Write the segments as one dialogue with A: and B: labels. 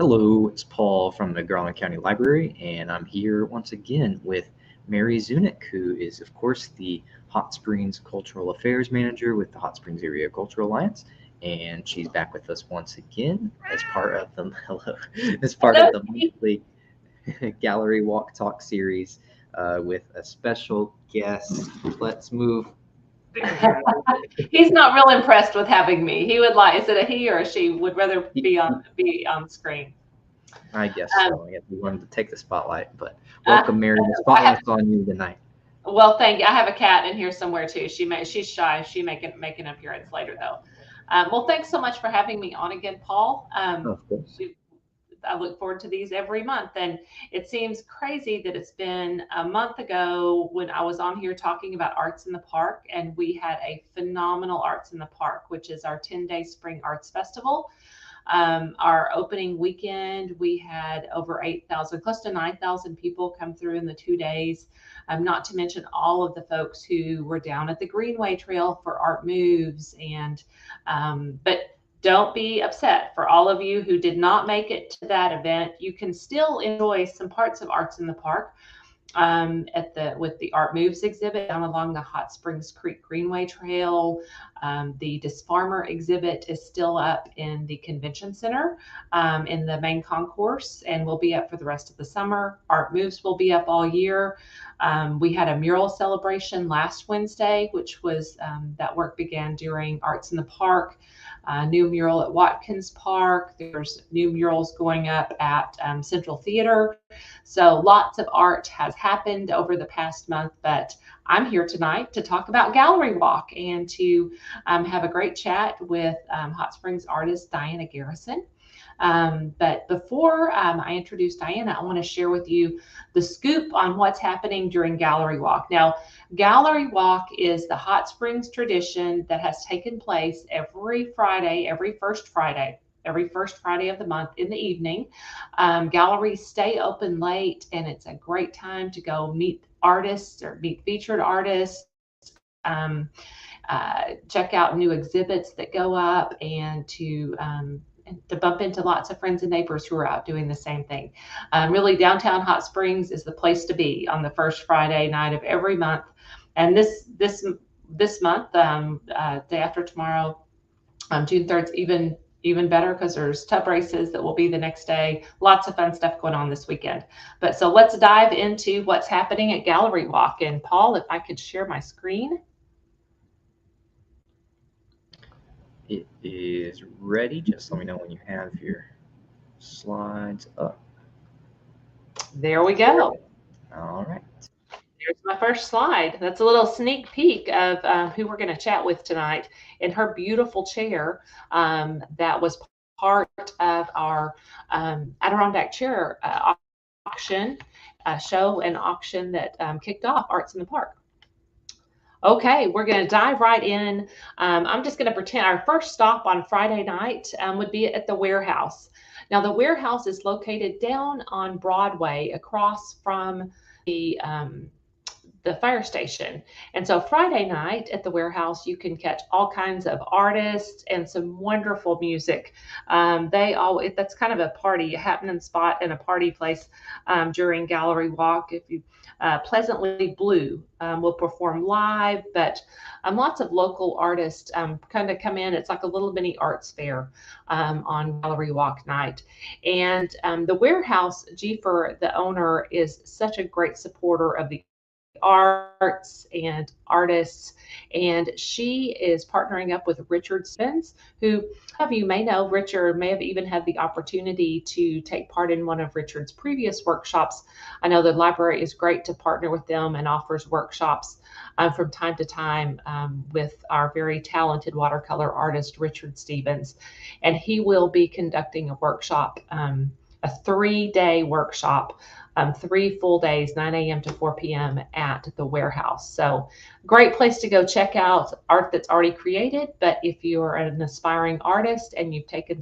A: Hello, it's Paul from the Garland County Library, and I'm here once again with Mary Zunick, who is, of course, the Hot Springs Cultural Affairs Manager with the Hot Springs Area Cultural Alliance, and she's back with us once again as part of the monthly Gallery Walk Talk series with a special guest. Let's move.
B: He's not real impressed with having me. He would like, is it a he or a she, would rather be on screen.
A: I guess so. I guess we wanted to take the spotlight, but welcome, Mary. The spotlight's on you tonight.
B: Well, thank you. I have a cat in here somewhere too. She's shy. She make an appearance later though. Well, thanks so much for having me on again, Paul.
A: Of course.
B: I look forward to these every month, and it seems crazy that it's been a month ago when I was on here talking about Arts in the Park, and we had a phenomenal Arts in the Park, which is our 10-day spring arts festival. Our opening weekend, we had over 8,000, close to 9,000 people come through in the 2 days, not to mention all of the folks who were down at the Greenway Trail for art moves. And but don't be upset. For all of you who did not make it to that event, you can still enjoy some parts of Arts in the Park with the Art Moves exhibit down along the Hot Springs Creek Greenway Trail. The Disfarmer exhibit is still up in the Convention Center in the main concourse, and will be up for the rest of the summer. Art Moves will be up all year. We had a mural celebration last Wednesday, which was that work began during Arts in the Park. New mural at Watkins Park. There's new murals going up at Central Theater. So lots of art has happened over the past month, but I'm here tonight to talk about Gallery Walk and to have a great chat with Hot Springs artist Diana Garrison. But before I introduce Diana, I want to share with you the scoop on what's happening during Gallery Walk. Now, Gallery Walk is the Hot Springs tradition that has taken place every Friday, every first Friday of the month in the evening. Galleries stay open late, and it's a great time to go meet artists or meet featured artists, check out new exhibits that go up, and to bump into lots of friends and neighbors who are out doing the same thing. Really, downtown Hot Springs is the place to be on the first Friday night of every month. And this month, day after tomorrow, June 3rd, even better because there's tub races that will be the next day. Lots of fun stuff going on this weekend. But so let's dive into what's happening at Gallery Walk. And Paul, if I could share my screen.
A: It is ready. Just let me know when you have your slides up.
B: There we go.
A: All right.
B: Here's my first slide. That's a little sneak peek of who we're going to chat with tonight in her beautiful chair that was part of our Adirondack chair auction, show and auction that kicked off Arts in the Park. Okay, we're going to dive right in. I'm just going to pretend our first stop on Friday night would be at the Warehouse. Now, the Warehouse is located down on Broadway across from the fire station. And so Friday night at the Warehouse, you can catch all kinds of artists and some wonderful music. That's kind of a party, a happening spot and a party place during Gallery Walk. If you Pleasantly Blue will perform live, but lots of local artists kind of come in. It's like a little mini arts fair on Gallery Walk night. And the Warehouse, Giefer, the owner, is such a great supporter of the arts and artists, and she is partnering up with Richard Stephens, who some of you may know. Richard may have even had the opportunity to take part in one of Richard's previous workshops. I know the library is great to partner with them and offers workshops from time to time with our very talented watercolor artist, Richard Stevens, and he will be conducting a workshop, a 3-day workshop, 3 full days, 9 a.m. to 4 p.m. at the Warehouse. So great place to go check out art that's already created. But if you're an aspiring artist and you've taken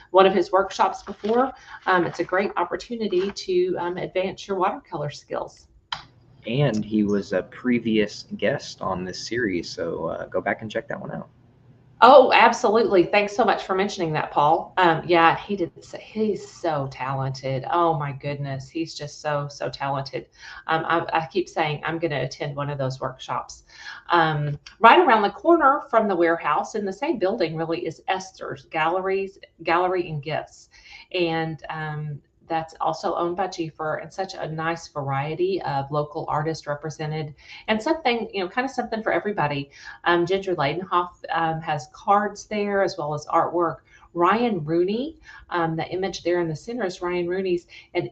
B: one of his workshops before, it's a great opportunity to advance your watercolor skills.
A: And he was a previous guest on this series, so go back and check that one out.
B: Oh, absolutely. Thanks so much for mentioning that, Paul. Yeah, he did say he's so talented. Oh my goodness, he's just so talented. I keep saying I'm going to attend one of those workshops. Right around the corner from the warehouse in the same building, really, is Esther's Gallery and Gifts, and that's also owned by Giefer, and such a nice variety of local artists represented, and something, kind of something for everybody. Ginger Leidenhoff has cards there as well as artwork. Ryan Rooney, the image there in the center is Ryan Rooney's, and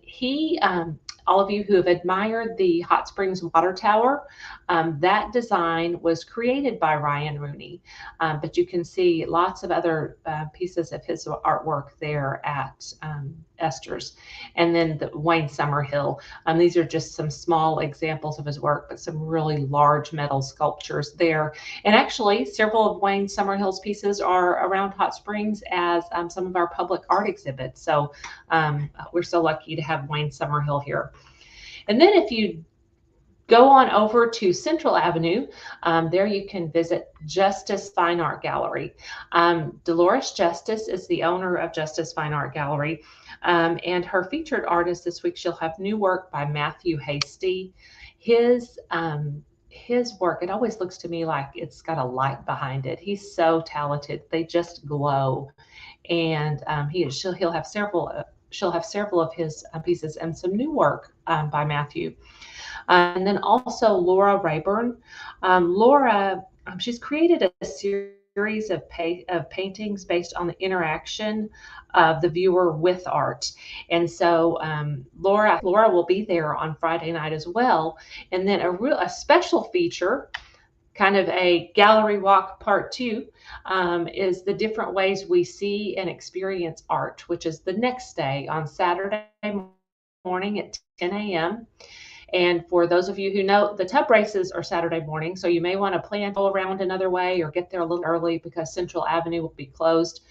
B: all of you who have admired the Hot Springs Water Tower, that design was created by Ryan Rooney, but you can see lots of other pieces of his artwork there at Esther's. And then the Wayne Summerhill. These are just some small examples of his work, but some really large metal sculptures there. And actually, several of Wayne Summerhill's pieces are around Hot Springs as some of our public art exhibits. So we're so lucky to have Wayne Summerhill here. And then if you go on over to Central Avenue, there you can visit Justice Fine Art Gallery. Dolores Justice is the owner of Justice Fine Art Gallery, and her featured artist this week, she'll have new work by Matthew Hasty. His work, it always looks to me like it's got a light behind it. He's so talented; they just glow, and she'll have several. She'll have several of his pieces and some new work by Matthew. And then also Laura Rayburn. Laura, she's created a series of paintings based on the interaction of the viewer with art. And so Laura will be there on Friday night as well. And then a special feature, kind of a gallery walk part 2, is the different ways we see and experience art, which is the next day on Saturday morning at 10 a.m. And for those of you who know, the tub races are Saturday morning, so you may want to plan to go around another way or get there a little early because Central Avenue will be closed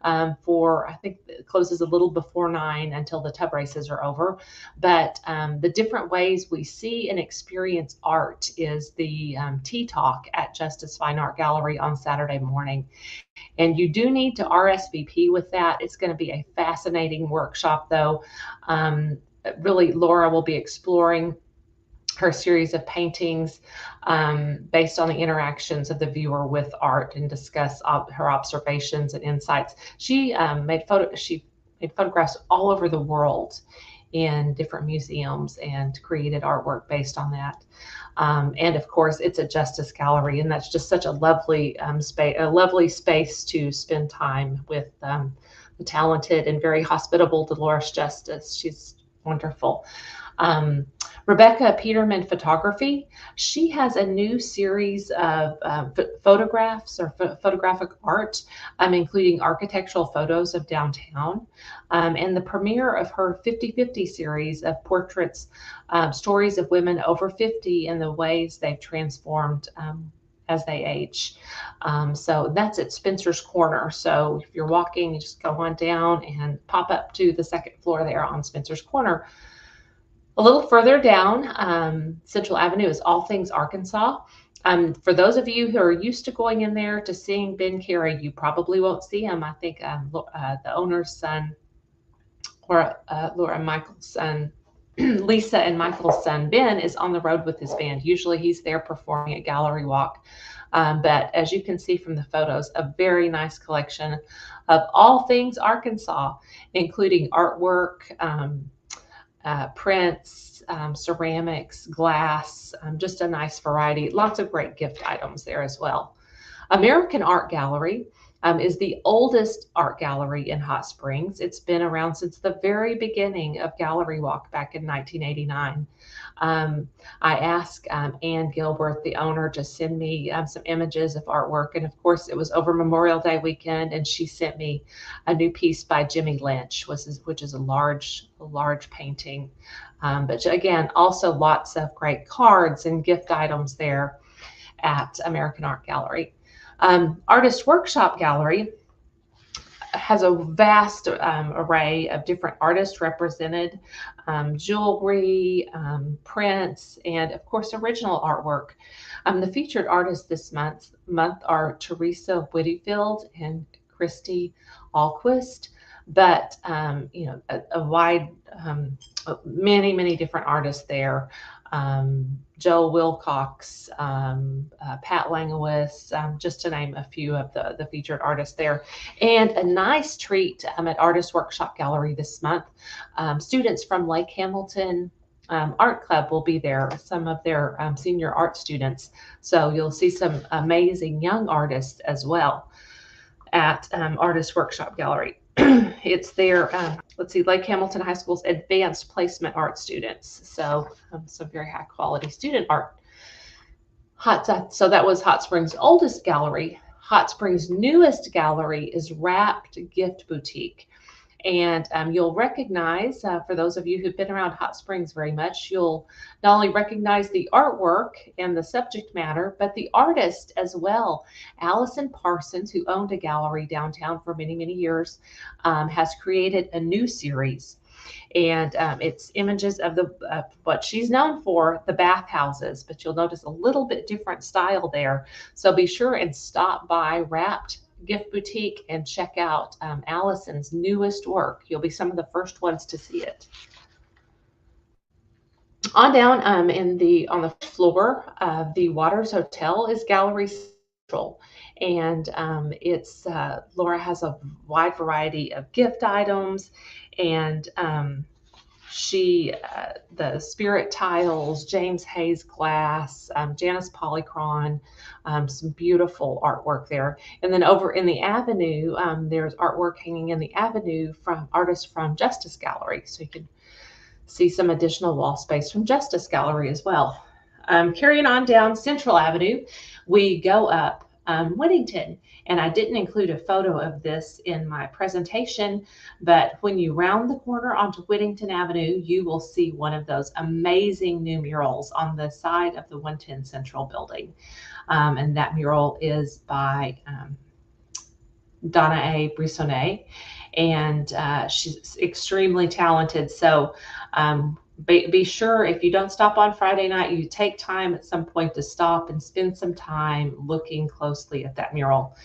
B: I think it closes a little before 9 until the tub races are over. But the different ways we see and experience art is the Tea Talk at Justice Fine Art Gallery on Saturday morning. And you do need to RSVP with that. It's going to be a fascinating workshop, though. Really, Laura will be exploring her series of paintings based on the interactions of the viewer with art and discuss her observations and insights. She made photographs all over the world in different museums and created artwork based on that. And of course, it's a Justice Gallery, and that's just such a lovely space to spend time with the talented and very hospitable Dolores Justice. She's wonderful. Rebecca Peterman Photography. She has a new series of photographs or photographic art, including architectural photos of downtown, and the premiere of her 50/50 series of portraits, stories of women over 50 and the ways they've transformed as they age. So that's at Spencer's Corner. So if you're walking, you just go on down and pop up to the second floor there on Spencer's Corner. A little further down Central Avenue is All Things Arkansas. For those of you who are used to going in there to seeing Ben Carey, you probably won't see him. I think the owner's son, Laura and Michael's son, Lisa and Michael's son, Ben, is on the road with his band. Usually he's there performing at Gallery Walk. But as you can see from the photos, a very nice collection of all things Arkansas, including artwork, prints, ceramics, glass, just a nice variety. Lots of great gift items there as well. American Art Gallery is the oldest art gallery in Hot Springs. It's been around since the very beginning of Gallery Walk back in 1989. I asked Ann Gilbert, the owner, to send me some images of artwork. And of course, it was over Memorial Day weekend, and she sent me a new piece by Jimmy Lynch, which is a large painting. But again, also lots of great cards and gift items there at American Art Gallery. Artist Workshop Gallery. has a vast array of different artists represented, jewelry, prints, and of course original artwork. The featured artists this month are Teresa Whittyfield and Christy Alquist, but a wide, many different artists there. Joel Wilcox, Pat Langowis, just to name a few of the featured artists there. And a nice treat at Artist Workshop Gallery this month. Students from Lake Hamilton Art Club will be there, some of their senior art students. So you'll see some amazing young artists as well at Artist Workshop Gallery. It's their, let's see, Lake Hamilton High School's advanced placement art students. So some very high quality student art. So that was Hot Springs' oldest gallery. Hot Springs' newest gallery is Wrapped Gift Boutique. And you'll recognize, for those of you who've been around Hot Springs very much, you'll not only recognize the artwork and the subject matter, but the artist as well. Allison Parsons, who owned a gallery downtown for many years, has created a new series. And it's images of what she's known for, the bathhouses, but you'll notice a little bit different style there. So be sure and stop by Wrapped Gift Boutique and check out Allison's newest work. You'll be some of the first ones to see it. On down on the floor of the Waters Hotel is Gallery Central, and Laura has a wide variety of gift items, and the Spirit tiles, James Hayes glass, Janice Polychron, some beautiful artwork there. And then over in the Avenue, there's artwork hanging in the Avenue from artists from Justice Gallery. So you can see some additional wall space from Justice Gallery as well. Carrying on down Central Avenue, we go up Whittington. And I didn't include a photo of this in my presentation, but when you round the corner onto Whittington Avenue, you will see one of those amazing new murals on the side of the 110 Central building. And that mural is by Donna A. Brissonnet, and she's extremely talented. So be sure, if you don't stop on Friday night, you take time at some point to stop and spend some time looking closely at that mural.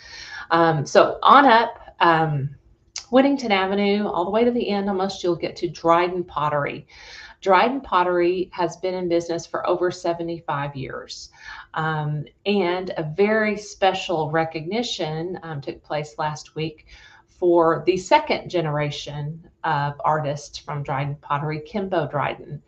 B: So on up Whittington Avenue, all the way to the end almost, you'll get to Dryden Pottery. Dryden Pottery has been in business for over 75 years. And a very special recognition took place last week for the second generation of artists from Dryden Pottery, Kimbo Dryden.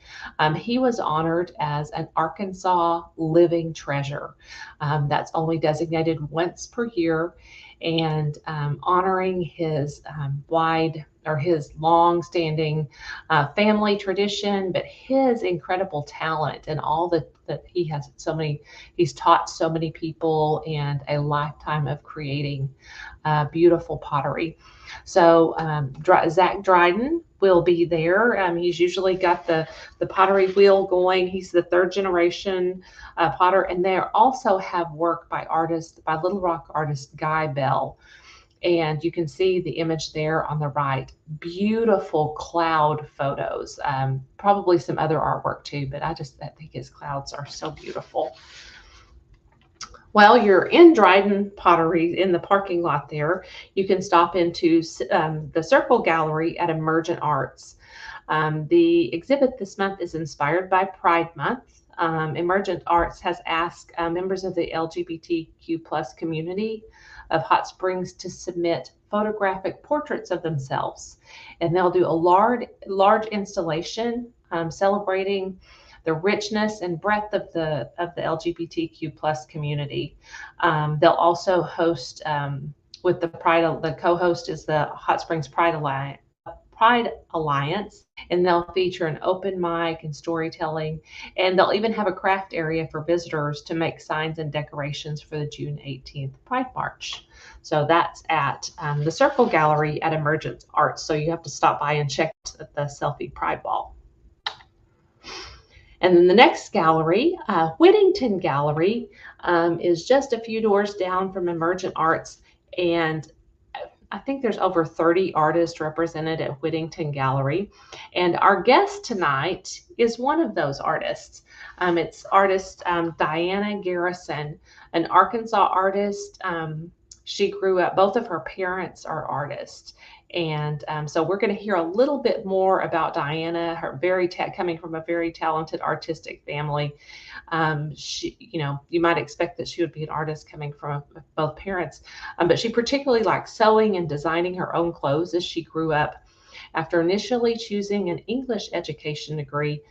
B: He was honored as an Arkansas Living Treasure. That's only designated once per year, and honoring his his long-standing family tradition, but his incredible talent and all that he has. He's taught so many people, and a lifetime of creating beautiful pottery. So Zach Dryden will be there. He's usually got the pottery wheel going. He's the third generation potter, and they also have work by Little Rock artist Guy Bell. And you can see the image there on the right. Beautiful cloud photos. Probably some other artwork too, but I think his clouds are so beautiful. While you're in Dryden Pottery, in the parking lot there, you can stop into the Circle Gallery at Emergent Arts. The exhibit this month is inspired by Pride Month. Emergent Arts has asked members of the LGBTQ+ community of Hot Springs to submit photographic portraits of themselves. And they'll do a large installation celebrating the richness and breadth of the LGBTQ+ community. They'll also host with the co-host is the Hot Springs Pride Alliance, and they'll feature an open mic and storytelling, and they'll even have a craft area for visitors to make signs and decorations for the June 18th Pride March. So that's at the Circle Gallery at Emergent Arts. So you have to stop by and check the selfie Pride Wall. And then the next gallery, Whittington Gallery, is just a few doors down from Emergent Arts. And I think there's over 30 artists represented at Whittington Gallery. And our guest tonight is one of those artists. It's artist Diana Garrison, an Arkansas artist. She grew up, both of her parents are artists. And so we're going to hear a little bit more about Diana, her coming from a very talented artistic family. She, you might expect that she would be an artist coming from both parents, but she particularly liked sewing and designing her own clothes as she grew up. After initially choosing an English education degree,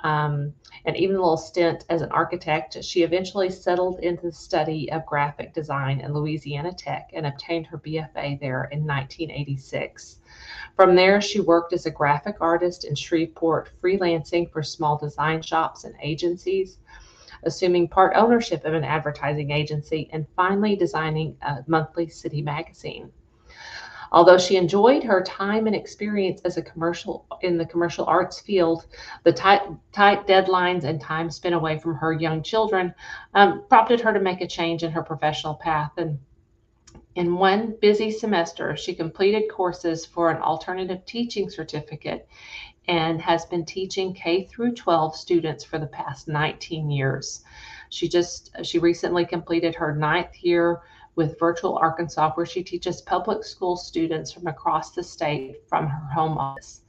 B: and even a little stint as an architect, she eventually settled into the study of graphic design at Louisiana Tech and obtained her BFA there in 1986. From there, she worked as a graphic artist in Shreveport, freelancing for small design shops and agencies, assuming part ownership of an advertising agency, and finally designing a monthly city magazine. Although she enjoyed her time and experience as in the commercial arts field, the tight deadlines and time spent away from her young children prompted her to make a change in her professional path. And in one busy semester, she completed courses for an alternative teaching certificate and has been teaching K through 12 students for the past 19 years. She recently completed her 9th year with Virtual Arkansas, where she teaches public school students from across the state from her home office.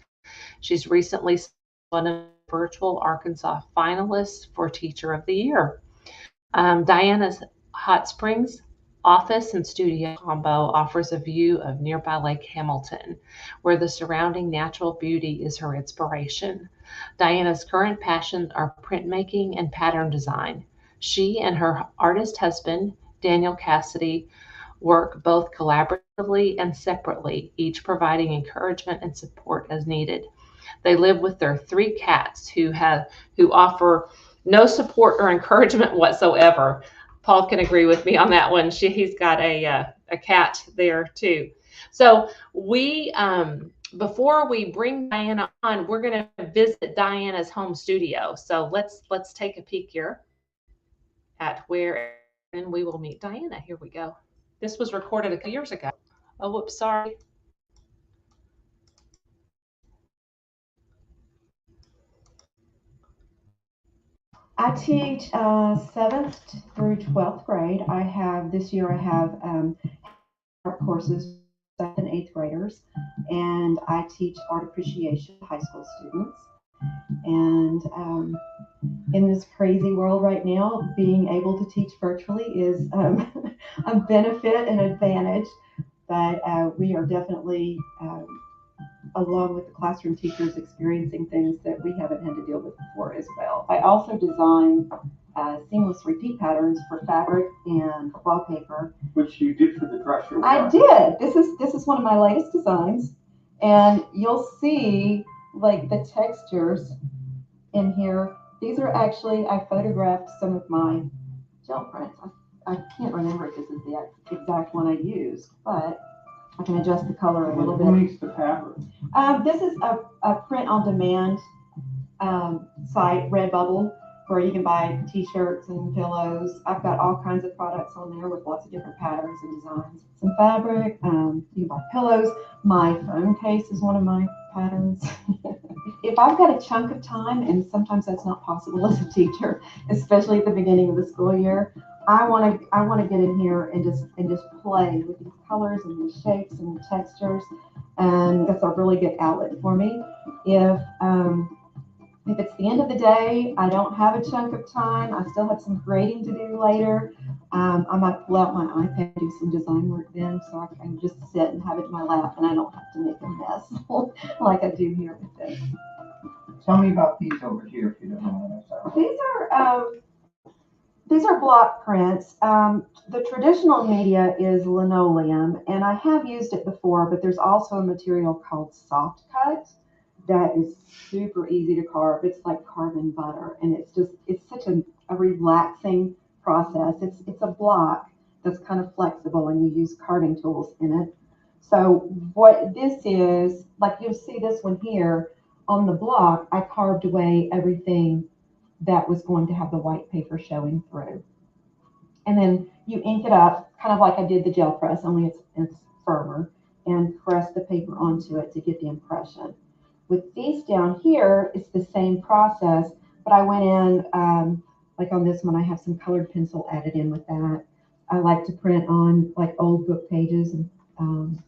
B: She's recently one of the Virtual Arkansas finalists for Teacher of the Year. Diana's Hot Springs office and studio combo offers a view of nearby Lake Hamilton, where the surrounding natural beauty is her inspiration. Diana's current passions are printmaking and pattern design. She and her artist husband, Daniel Cassidy, work both collaboratively and separately, each providing encouragement and support as needed. They live with their 3 cats who offer no support or encouragement whatsoever. Paul can agree with me on that one. He's got a cat there too. So before we bring Diana on, we're going to visit Diana's home studio. So let's take a peek here at where we will meet Diana. Here we go. This was recorded a few years ago. Oh, whoops, sorry.
C: I teach 7th through 12th grade. This year I have art courses for 7th and 8th graders, and I teach art appreciation to high school students. And in this crazy world right now, being able to teach virtually is a benefit and advantage, but we are definitely along with the classroom teachers experiencing things that we haven't had to deal with before as well. I also design seamless repeat patterns for fabric and wallpaper.
D: Which you did for the dresser.
C: I did. This is one of my latest designs, and you'll see like the textures in here. These are actually, I photographed some of my gel prints. I can't remember if this is the exact one I used, but I can adjust the color a little bit.
D: Who makes the fabric?
C: This is a print-on-demand site, Redbubble, where you can buy t-shirts and pillows. I've got all kinds of products on there with lots of different patterns and designs. Some fabric, you can buy pillows. My phone case is one of my patterns. If I've got a chunk of time, and sometimes that's not possible as a teacher, especially at the beginning of the school year, I want to get in here and just play with these colors and these shapes and the textures, and that's a really good outlet for me. If it's the end of the day, I don't have a chunk of time, I still have some grading to do later, I might pull out my iPad and do some design work then, so I can just sit and have it in my lap and I don't have to make a mess like I do here with this.
D: Tell me about these over here, if you don't know what
C: These are block prints. The traditional media is linoleum, and I have used it before, but there's also a material called soft cut that is super easy to carve. It's like carving butter, and it's such a relaxing process. It's a block that's kind of flexible, and you use carving tools in it. So what this is, like you'll see this one here, on the block, I carved away everything that was going to have the white paper showing through. And then you ink it up, kind of like I did the gel press, only it's firmer. and press the paper onto it to get the impression. With these down here, it's the same process, but I went in, like on this one, I have some colored pencil added in with that. I like to print on like old book pages and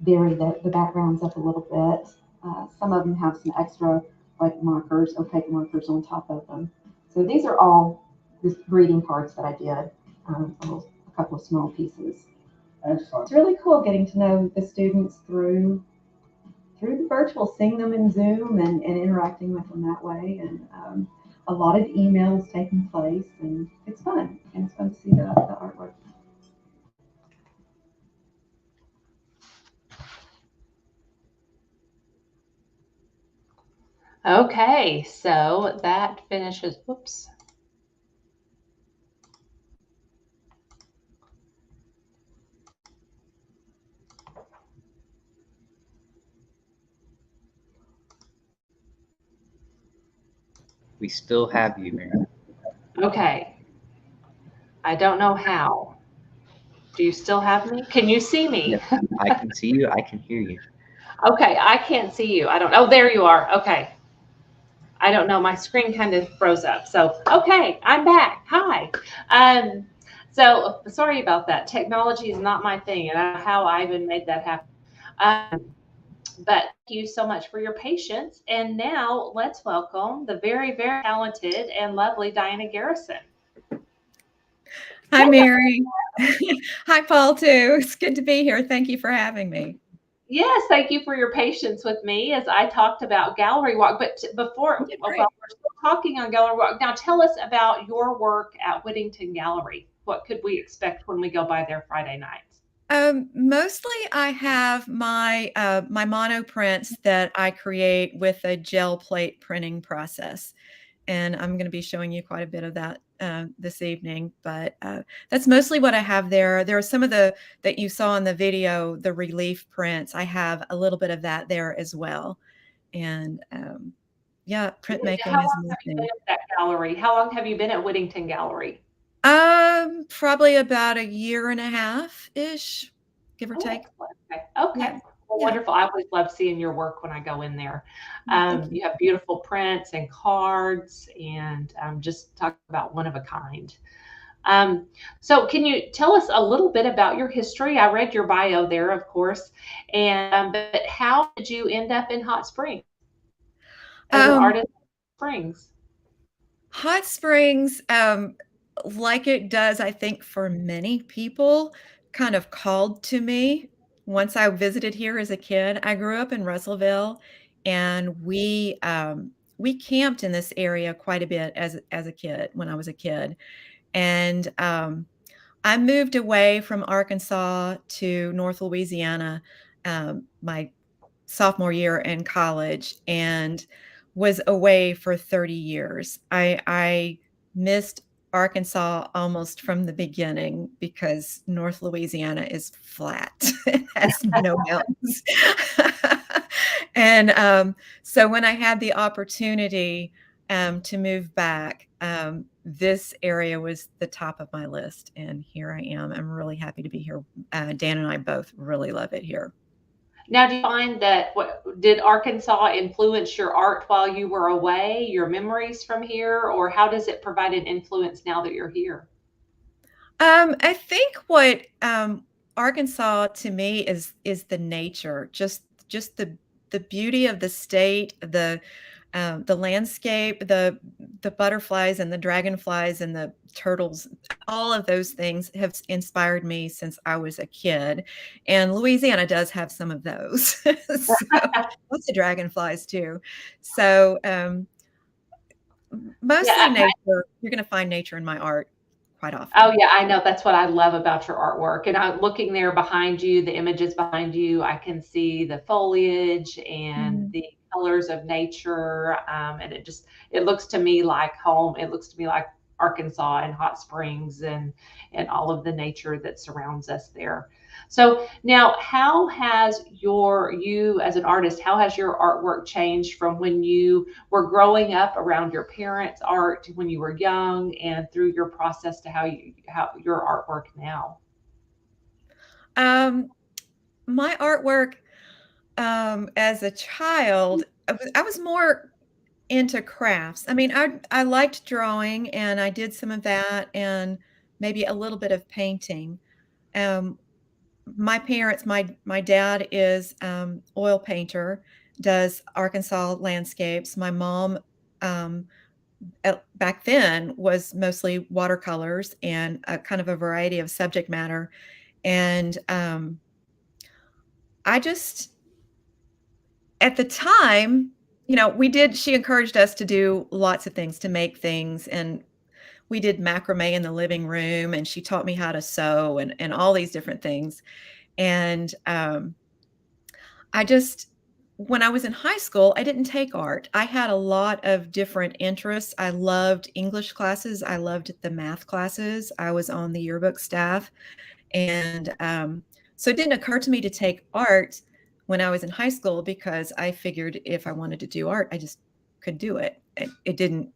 C: vary the backgrounds up a little bit. Some of them have some extra like markers, opaque markers on top of them. So these are all just greeting cards that I did, a couple of small pieces.
D: Excellent.
C: It's really cool getting to know the students through the virtual, seeing them in Zoom and interacting with them that way. And a lot of emails taking place, and it's fun. And it's fun to see the artwork.
B: Okay, so that finishes, whoops.
A: We still have you, Mary.
B: Okay. I don't know how. Do you still have me? Can you see me?
A: Yes, I can see you. I can hear you.
B: Okay, I can't see you. I don't. Oh, there you are. Okay. I don't know. My screen kind of froze up. So, okay, I'm back. Hi. So sorry about that. Technology is not my thing, and I don't know how I even made that happen. But thank you so much for your patience. And now let's welcome the very, very talented and lovely Diana Garrison.
E: Hi, Mary. Hi, Paul, too. It's good to be here. Thank you for having me.
B: Yes, thank you for your patience with me as I talked about gallery walk. But before, well, we're still talking on gallery walk. Now, tell us about your work at Whittington Gallery. What could we expect when we go by there Friday nights?
E: Mostly I have my my monoprints that I create with a gel plate printing process. And I'm going to be showing you quite a bit of that this evening, but that's mostly what I have there. There are some of the that you saw in the video, the relief prints. I have a little bit of that there as well. And yeah, printmaking is my thing.
B: At that gallery? How long have you been at Whittington Gallery?
E: Probably about a year and a half-ish, give or take.
B: Okay. Okay.
E: Yeah.
B: Well,
E: Yeah.
B: wonderful. I always love seeing your work when I go in there.
E: Thank you.
B: You have beautiful prints and cards, and just talk about one of a kind. So can you tell us a little bit about your history? I read your bio there, of course, and but how did you end up in Hot Springs as an artist in Hot Springs?
E: Hot Springs, like it does, I think, for many people, kind of called to me once I visited here as a kid. I grew up in Russellville, and we camped in this area quite a bit as a kid when I was a kid. And I moved away from Arkansas to North Louisiana my sophomore year in college and was away for 30 years. I missed Arkansas almost from the beginning because North Louisiana is flat. It has no mountains. And so when I had the opportunity to move back, this area was the top of my list, and here I am. I'm really happy to be here. Dan and I both really love it here.
B: Now, do you find that did Arkansas influence your art while you were away, your memories from here, or how does it provide an influence now that you're here?
E: I think what Arkansas to me is the nature, just the beauty of the state, the landscape, the butterflies and the dragonflies and the turtles, all of those things have inspired me since I was a kid. And Louisiana does have some of those. So, lots of dragonflies too. So mostly nature. You're going to find nature in my art quite often.
B: Oh yeah, I know. That's what I love about your artwork. And I'm looking there behind you, the images behind you, I can see the foliage and the colors of nature. And it looks to me like home. It looks to me like Arkansas and Hot Springs and all of the nature that surrounds us there. So now, how has you as an artist, how has your artwork changed from when you were growing up around your parents' art when you were young and through your process to how your artwork now?
E: my artwork as a child, I was more into crafts. I mean, I liked drawing, and I did some of that, and maybe a little bit of painting. Um, my parents, my dad is oil painter, does Arkansas landscapes. My mom, back then, was mostly watercolors and a kind of a variety of subject matter. And I just, at the time, she encouraged us to do lots of things, to make things. And we did macrame in the living room, and she taught me how to sew and all these different things. And I just, when I was in high school, I didn't take art. I had a lot of different interests. I loved English classes. I loved the math classes. I was on the yearbook staff. And so it didn't occur to me to take art when I was in high school, because I figured if I wanted to do art, I just could do it. It didn't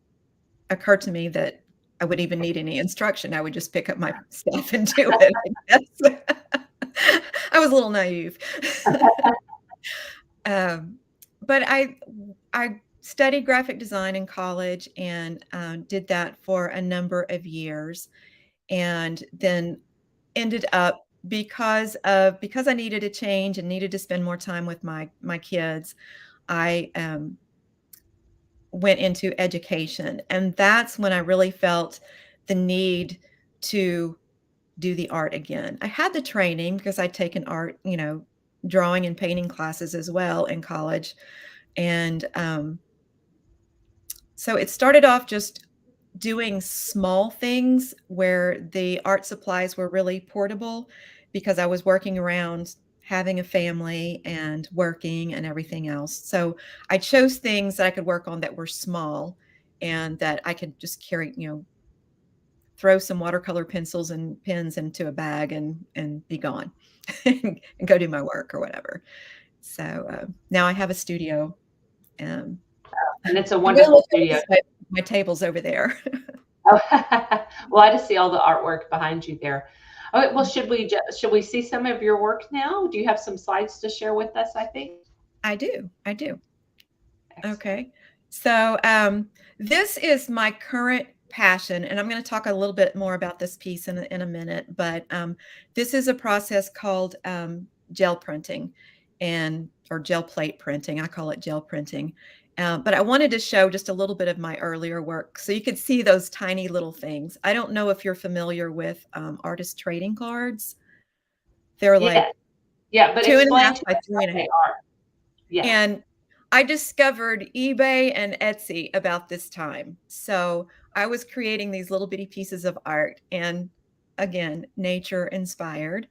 E: occur to me that I would even need any instruction. I would just pick up my stuff and do it, I guess. I was a little naive. But I studied graphic design in college, and did that for a number of years, and then ended up, because I needed a change and needed to spend more time with my kids, I went into education, and that's when I really felt the need to do the art again. I had the training because I'd taken art, drawing and painting classes as well in college. And so it started off just doing small things where the art supplies were really portable, because I was working around having a family and working and everything else. So I chose things that I could work on that were small and that I could just carry, throw some watercolor pencils and pens into a bag and be gone and go do my work or whatever. So now I have a studio.
B: And it's a wonderful studio.
E: My table's over there.
B: Oh, well, I just see all the artwork behind you there. Okay, well, should we see some of your work now? Do you have some slides to share with us, I think?
E: I do.
B: Excellent.
E: Okay. So this is my current passion, and I'm going to talk a little bit more about this piece in a minute, but this is a process called gel printing, or gel plate printing. I call it gel printing. But I wanted to show just a little bit of my earlier work so you could see those tiny little things. I don't know if you're familiar with artist trading cards. They're like
B: but
E: 2.5 by 3.5.
B: Yeah.
E: And I discovered eBay and Etsy about this time. So I was creating these little bitty pieces of art, and again, nature inspired.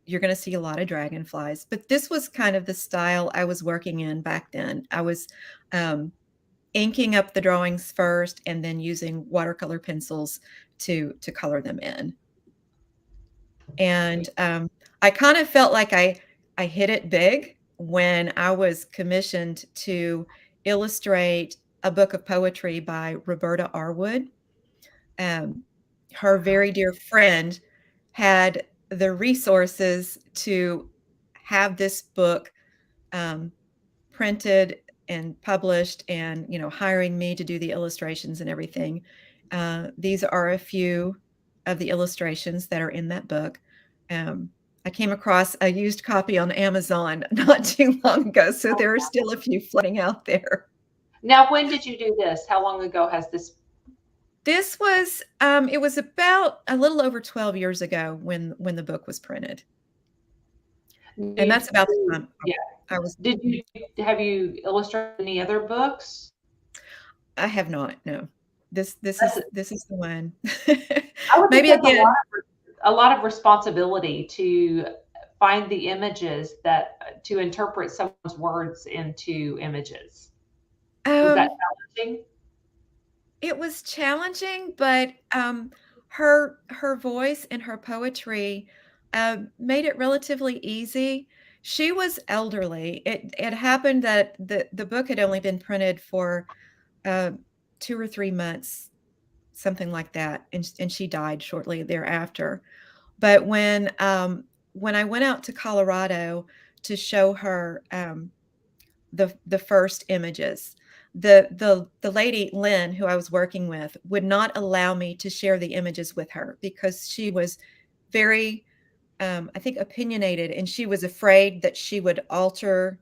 E: You're going to see a lot of dragonflies, but this was kind of the style I was working in back then. I was inking up the drawings first, and then using watercolor pencils to color them in. And I kind of felt like I hit it big when I was commissioned to illustrate a book of poetry by Roberta Arwood. Her very dear friend had the resources to have this book printed and published, and hiring me to do the illustrations and everything. These are a few of the illustrations that are in that book. I came across a used copy on Amazon not too long ago, so there are still a few floating out there.
B: Now, when did you do this? How long ago has this?
E: This was, it was about a little over 12 years ago when the book was printed. And that's about the time I was.
B: Have you illustrated any other books?
E: I have not, no. This is the one.
B: Maybe again, a lot of responsibility to find the images to interpret someone's words into images. Was that challenging?
E: It was challenging, but her voice and her poetry made it relatively easy. She was elderly. It happened that the book had only been printed for 2 or 3 months, something like that, and she died shortly thereafter. But when when I went out to Colorado to show her the first images, the lady, Lynn, who I was working with, would not allow me to share the images with her because she was very, I think, opinionated, and she was afraid that she would alter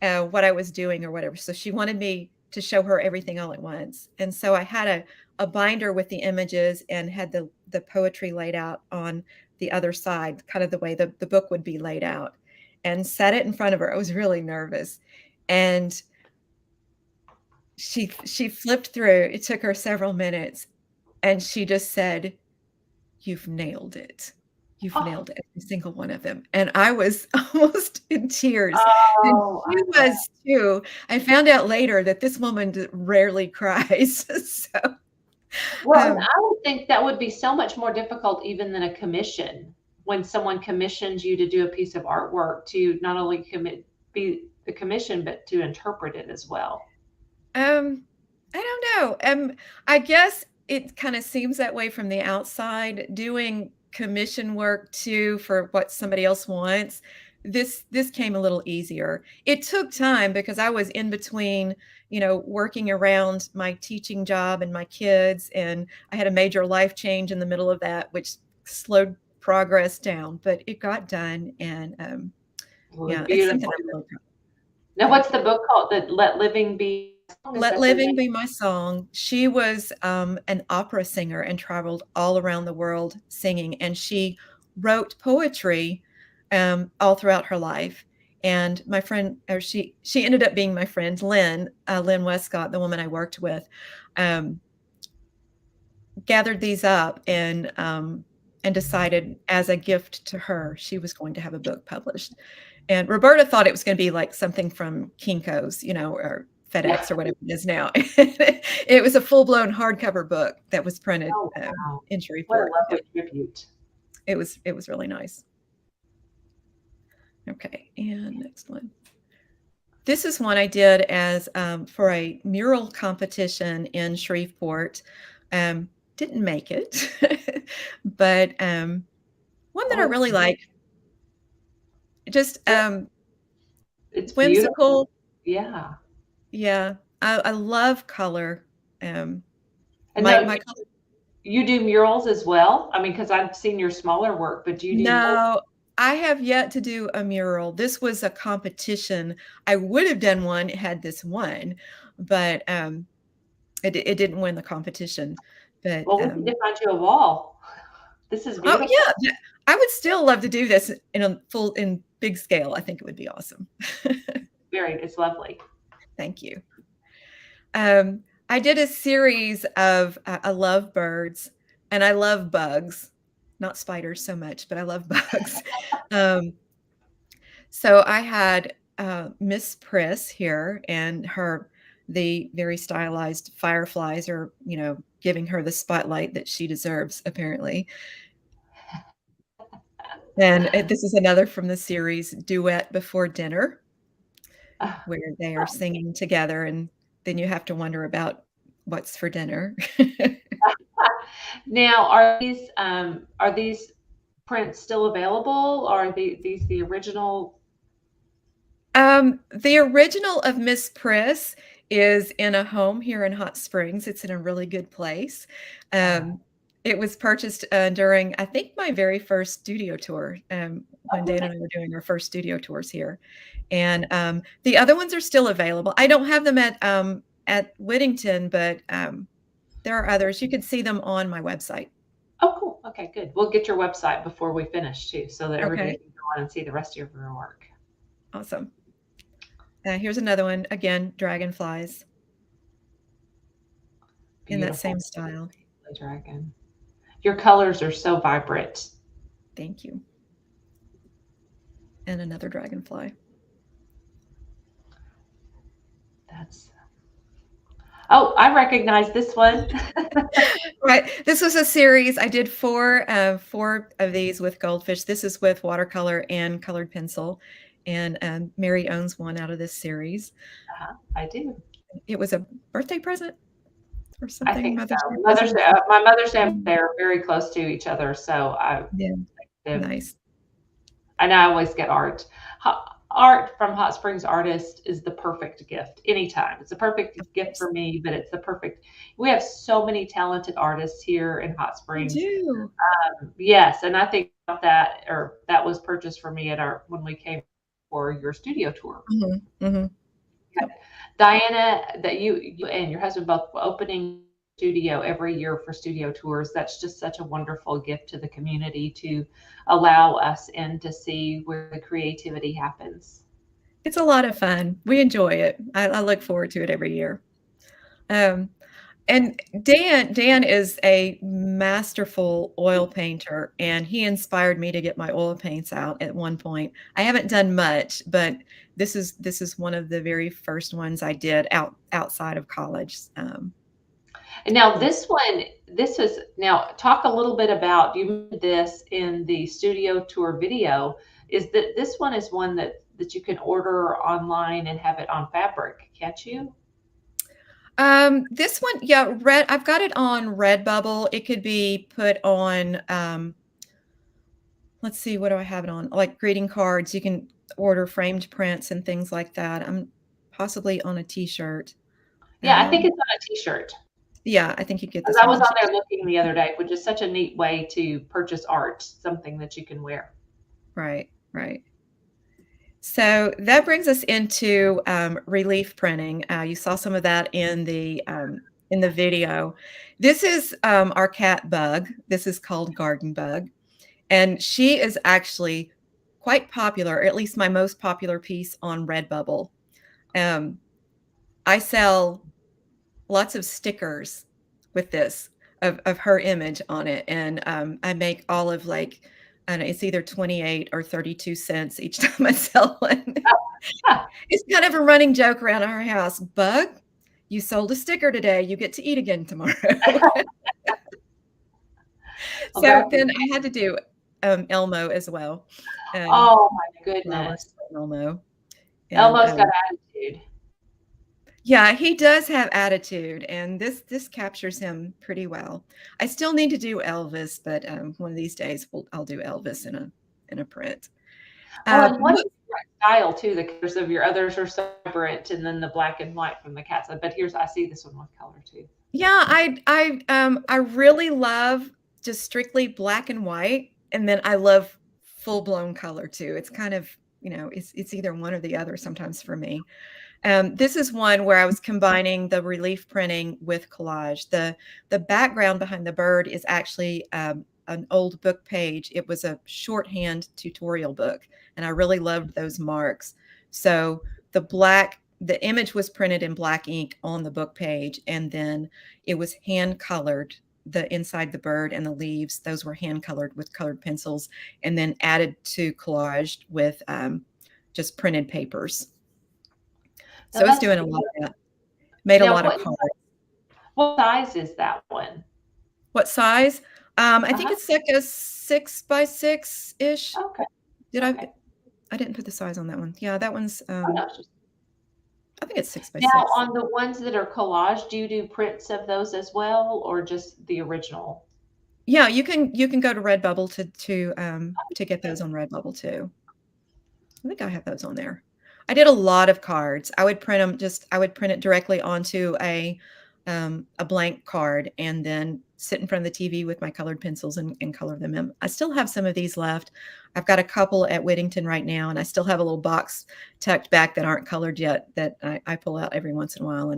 E: what I was doing or whatever. So she wanted me to show her everything all at once. And so I had a binder with the images and had the poetry laid out on the other side, kind of the way the book would be laid out, and set it in front of her. I was really nervous. And she flipped through. It took her several minutes, and she just said, "You've nailed it. You've nailed every single one of them." And I was almost in tears.
B: Oh,
E: And she was too. I found out later that this woman rarely cries. So,
B: well, and I would think that would be so much more difficult even than a commission. When someone commissions you to do a piece of artwork, to not only be the commission, but to interpret it as well.
E: I don't know. I guess it kind of seems that way from the outside. Doing commission work too for what somebody else wants, this came a little easier. It took time because I was in between, working around my teaching job and my kids, and I had a major life change in the middle of that, which slowed progress down, but it got done. And yeah, it's something I'm really proud of.
B: Now, what's the book called? That Let Living Be.
E: Let Living Be My Song. She was an opera singer and traveled all around the world singing, and she wrote poetry all throughout her life. And my friend, or she ended up being my friend, Lynn Westcott, the woman I worked with, gathered these up and decided as a gift to her, she was going to have a book published. And Roberta thought it was going to be like something from Kinko's, or FedEx or whatever it is now. It was a full-blown hardcover book that was printed in Shreveport.
B: What a lovely tribute.
E: It was really nice. Okay, and next one. This is one I did as for a mural competition in Shreveport. Didn't make it, but one that I really like. Just
B: it's
E: whimsical.
B: Beautiful.
E: Yeah, I love color.
B: And
E: my color.
B: You do murals as well? I mean, because I've seen your smaller work, but do you do?
E: No, I have yet to do a mural. This was a competition. I would have done one had this won, but it didn't win the competition. But
B: well, we need to find you a wall. This is beautiful.
E: Oh yeah, I would still love to do this in big scale. I think it would be awesome.
B: It's lovely.
E: Thank you. I did a series of, I love birds and I love bugs, not spiders so much, but I love bugs. So I had Miss Priss here, and the very stylized fireflies are, giving her the spotlight that she deserves, apparently. And this is another from the series, Duet Before Dinner, where they are singing together, and then you have to wonder about what's for dinner.
B: Now, are these prints still available? Are these the original?
E: The original of Miss Priss is in a home here in Hot Springs. It's in a really good place. It was purchased during, I think, my very first studio tour, when Dana and I were doing our first studio tours here. And the other ones are still available. I don't have them at Whittington, but there are others. You can see them on my website.
B: Oh, cool. Okay, good. We'll get your website before we finish too, so that everybody can go on and see the rest of your work.
E: Awesome. Here's another one. Again, dragonflies. Beautiful. In that same style.
B: Dragon. Your colors are so vibrant.
E: Thank you. And another dragonfly.
B: Oh, I recognize this one.
E: Right. This was a series. I did four of these with goldfish. This is with watercolor and colored pencil. And Mary owns one out of this series.
B: I do.
E: It was a birthday present or something.
B: I think so. My Mother's Day, they're very close to each other. So nice. and I always get art. Art from Hot Springs artists is the perfect gift anytime. It's a perfect gift for me, but it's the perfect. We have so many talented artists here in Hot
E: We
B: Springs.
E: do.
B: Yes, and I think that was purchased for me at when we came for your studio tour.
E: Mm-hmm. Mm-hmm.
B: Diana, that you and your husband both opening studio every year for studio tours. That's just such a wonderful gift to the community to allow us in to see where the creativity happens.
E: It's a lot of fun. We enjoy it. I look forward to it every year. And Dan is a masterful oil painter, and he inspired me to get my oil paints out at one point. I haven't done much, but this is one of the very first ones I did outside of college.
B: And now this is now talk a little bit about you did this in the studio tour video. Is that this one is one that you can order online and have it on fabric, can't you?
E: This one, yeah, I've got it on Redbubble. It could be put on, let's see, what do I have it on? Like greeting cards. You can order framed prints and things like that. I'm possibly on a t-shirt.
B: Yeah, I think it's on a t-shirt.
E: Yeah, I think you get this.
B: I was on there looking the other day, which is such a neat way to purchase art, something that you can wear.
E: Right, right. So that brings us into relief printing. You saw some of that in the video. This is our cat Bug. This is called Garden Bug, and she is actually quite popular, or at least my most popular piece on Redbubble. I sell lots of stickers with this of her image on it, and I make all of like. And it's either 28 or 32 cents each time I sell one. It's kind of a running joke around our house. Bug, you sold a sticker today. You get to eat again tomorrow. So then I had to do Elmo as well.
B: Oh my goodness.
E: Elmo.
B: Elmo's got attitude.
E: Yeah, he does have attitude, and this captures him pretty well. I still need to do Elvis, but one of these days I'll do Elvis in a print.
B: And what is your style too? The colors of your others are so vibrant, and then the black and white from the cat's. But I see this one with color too.
E: Yeah, I really love just strictly black and white, and then I love full blown color too. It's kind of it's either one or the other sometimes for me. This is one where I was combining the relief printing with collage. The background behind the bird is actually an old book page. It was a shorthand tutorial book, and I really loved those marks. So the image was printed in black ink on the book page, and then it was hand colored. The inside the bird and the leaves, those were hand colored with colored pencils, and then added to collage with just printed papers. So I was doing a lot of that. Made a lot of cards.
B: What size is that one?
E: What size? I think it's like a 6x6-ish.
B: Okay.
E: I didn't put the size on that one. Yeah, that one's I think it's 6x6.
B: Now on the ones that are collage, do you do prints of those as well, or just the original?
E: Yeah, you can go to Redbubble to get those on Redbubble too. I think I have those on there. I did a lot of cards. I would print them I would print it directly onto a blank card and then sit in front of the TV with my colored pencils and color them in. I still have some of these left. I've got a couple at Whittington right now, and I still have a little box tucked back that aren't colored yet that I pull out every once in a while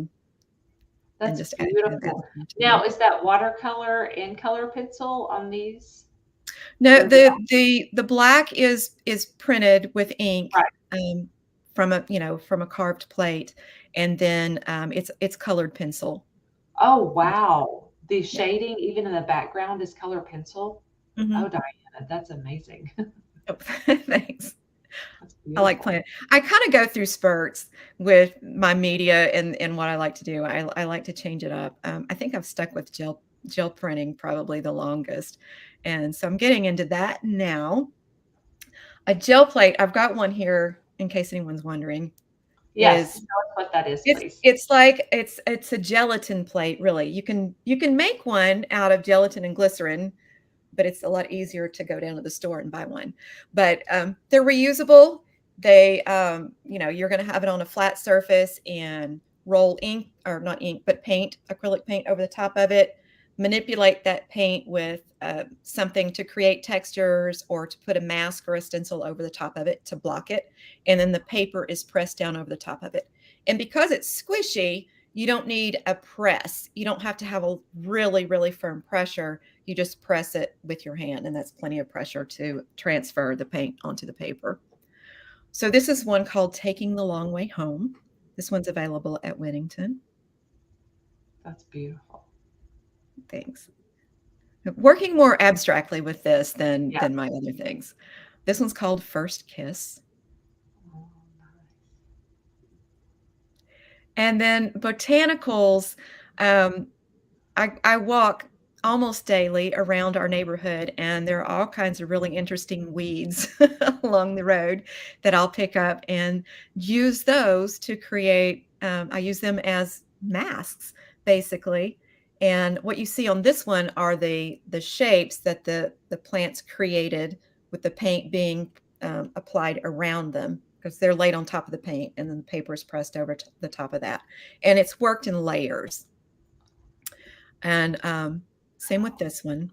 B: That's
E: just
B: beautiful. Now, is that watercolor and color pencil on these?
E: No, the black is printed with ink. Right. From a carved plate, and then it's colored pencil.
B: Oh wow, the shading even in the background is color pencil. Mm-hmm. Oh Diana, that's amazing.
E: Oh, thanks. I like playing. I kind of go through spurts with my media and what I like to do. I like to change it up. I think I've stuck with gel printing probably the longest, and so I'm getting into that now. A gel plate. I've got one here. In case anyone's wondering,
B: yes, tell us what that is, please.
E: It's like it's a gelatin plate, really. You can make one out of gelatin and glycerin, but it's a lot easier to go down to the store and buy one. But they're reusable. They, you're going to have it on a flat surface and roll ink, or not ink, but paint, acrylic paint over the top of it. Manipulate that paint with something to create textures, or to put a mask or a stencil over the top of it to block it. And then the paper is pressed down over the top of it. And because it's squishy, you don't need a press. You don't have to have a really, really firm pressure. You just press it with your hand, and that's plenty of pressure to transfer the paint onto the paper. So this is one called Taking the Long Way Home. This one's available at Whittington.
B: That's beautiful.
E: Thanks. Working more abstractly with this than my other things. This one's called First Kiss.
B: Oh, nice.
E: And then Botanicals, I walk almost daily around our neighborhood, and there are all kinds of really interesting weeds along the road that I'll pick up and use those to create, I use them as masks, basically. And what you see on this one are the shapes that the plants created with the paint being applied around them, because they're laid on top of the paint, and then the paper is pressed over to the top of that. And it's worked in layers. And same with this one.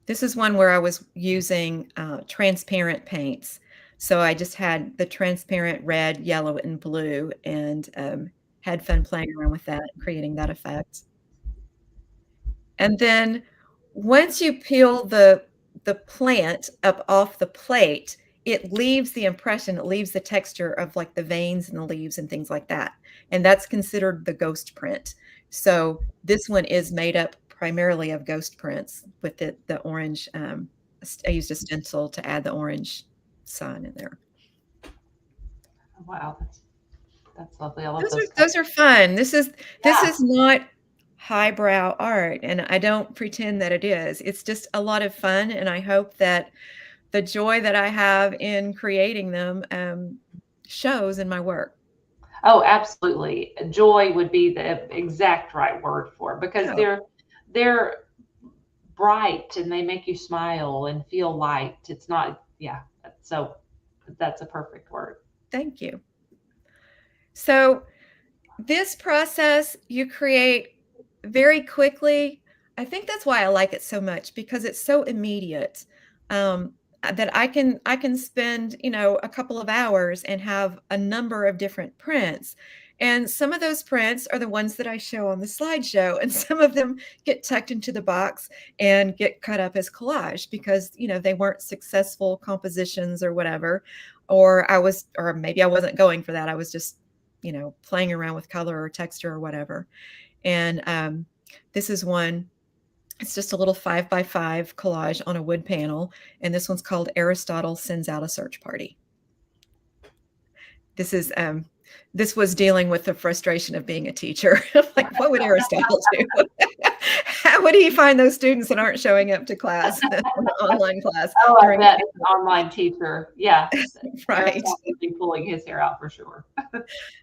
E: This is one where I was using transparent paints. So I just had the transparent red, yellow, and blue, and had fun playing around with that, creating that effect. And then once you peel the plant up off the plate, it leaves the impression, it leaves the texture of like the veins and the leaves and things like that. And that's considered the ghost print. So this one is made up primarily of ghost prints with the orange. I used a stencil to add the orange sun in there.
B: Wow, that's lovely. I love
E: those are fun. This is not highbrow art, and I don't pretend that it is. It's just a lot of fun, and I hope that the joy that I have in creating them shows in my work.
B: Oh, absolutely. Joy would be the exact right word for it, because they're bright and they make you smile and feel light. It's not, so that's a perfect word.
E: Thank you. So this process you create very quickly. I think that's why I like it so much, because it's so immediate. That I can spend, a couple of hours and have a number of different prints. And some of those prints are the ones that I show on the slideshow, and some of them get tucked into the box and get cut up as collage because, they weren't successful compositions or whatever, or maybe I wasn't going for that. I was just, playing around with color or texture or whatever. And this is one. It's just a little 5x5 collage on a wood panel. And this one's called Aristotle Sends Out a Search Party. This was dealing with the frustration of being a teacher. Like, what would Aristotle do? How would he find those students that aren't showing up to class, online class?
B: Oh, I bet an online teacher. Yeah.
E: Right.
B: Would be pulling his hair out for sure.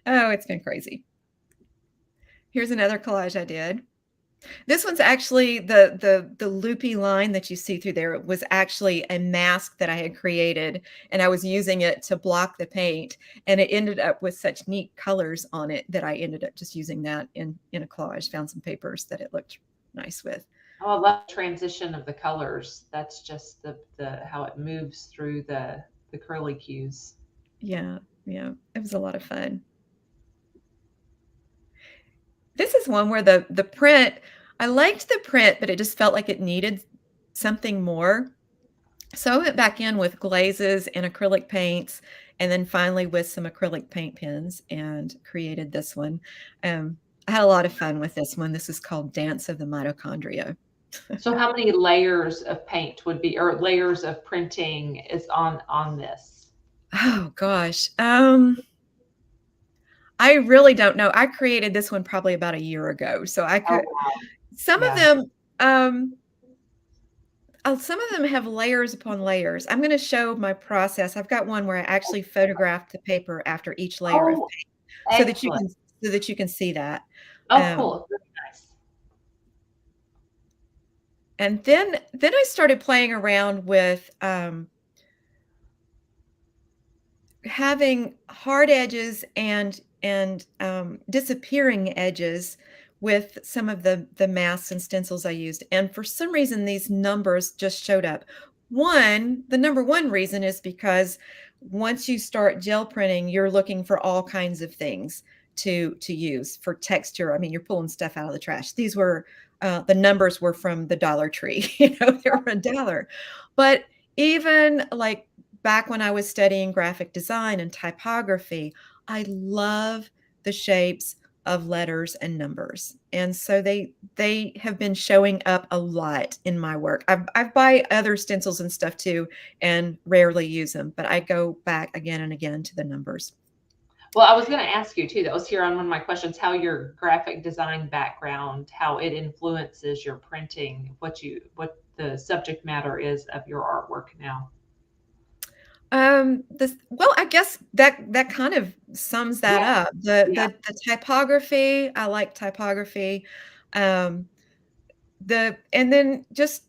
E: Oh, it's been crazy. Here's another collage I did. This one's actually the loopy line that you see through there was actually a mask that I had created, and I was using it to block the paint, and it ended up with such neat colors on it that I ended up just using that in a collage. Found some papers that it looked nice with.
B: Oh, I love the transition of the colors. That's just the how it moves through the curly cues.
E: Yeah, it was a lot of fun. This is one where the print, I liked the print, but it just felt like it needed something more. So I went back in with glazes and acrylic paints, and then finally with some acrylic paint pens and created this one. I had a lot of fun with this one. This is called Dance of the Mitochondria.
B: So how many layers of paint would be, or layers of printing is on this?
E: Oh gosh. I really don't know. I created this one probably about a year ago. So I could, some of them have layers upon layers. I'm going to show my process. I've got one where I actually photographed the paper after each layer of paint so that you can see that.
B: Oh, cool. Really nice.
E: And then I started playing around with having hard edges and disappearing edges with some of the masks and stencils I used. And for some reason, these numbers just showed up. The number one reason is because once you start gel printing, you're looking for all kinds of things to use for texture. I mean, you're pulling stuff out of the trash. These were the numbers were from the Dollar Tree, they were $1. But even like back when I was studying graphic design and typography, I love the shapes of letters and numbers. And so they have been showing up a lot in my work. I buy other stencils and stuff too, and rarely use them, but I go back again and again to the numbers.
B: Well, I was going to ask you too, that was here on one of my questions, how your graphic design background, how it influences your printing, what the subject matter is of your artwork now.
E: Well, I guess that kind of sums that up. The typography, I like typography. And then just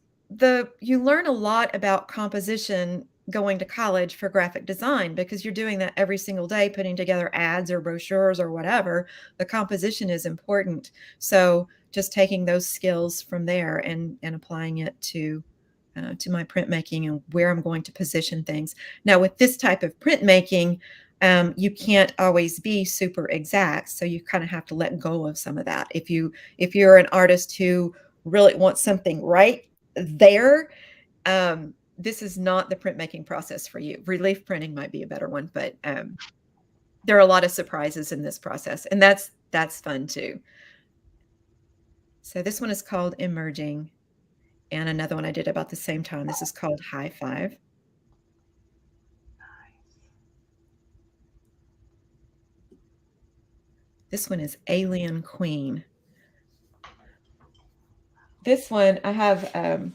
E: you learn a lot about composition going to college for graphic design, because you're doing that every single day, putting together ads or brochures or whatever. The composition is important. So just taking those skills from there and applying it to my printmaking and where I'm going to position things. Now, with this type of printmaking, you can't always be super exact, so you kind of have to let go of some of that. If you're an artist who really wants something right there, this is not the printmaking process for you. Relief printing might be a better one, but there are a lot of surprises in this process, and that's fun too. So this one is called Emerging. And another one I did about the same time. This is called High Five. This one is Alien Queen. This one I have.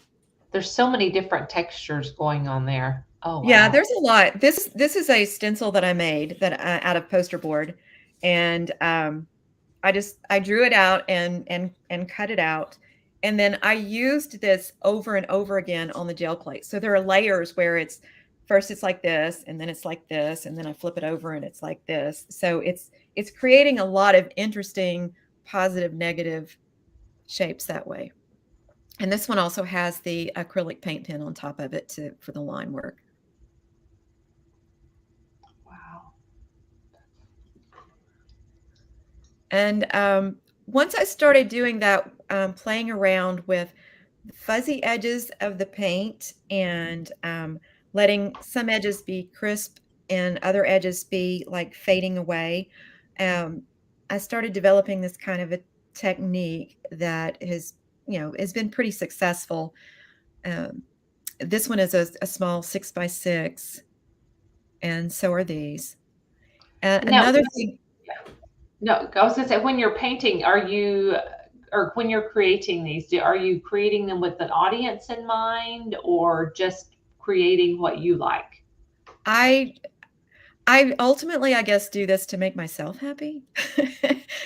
B: There's so many different textures going on there. Oh, wow.
E: Yeah, there's a lot. This is a stencil that I made out of poster board, and I drew it out and cut it out. And then I used this over and over again on the gel plate. So there are layers where it's like this, and then it's like this, and then I flip it over and it's like this. So it's creating a lot of interesting positive, negative shapes that way. And this one also has the acrylic paint pen on top of it for the line work.
B: Wow.
E: And once I started doing that, playing around with the fuzzy edges of the paint and letting some edges be crisp and other edges be like fading away, I started developing this kind of a technique that has been pretty successful. This one is a small 6x6, and so are these. Another thing.
B: No, I was going to say, when you're painting, or when you're creating these, are you creating them with an audience in mind, or just creating what you like?
E: I ultimately, I guess, do this to make myself happy,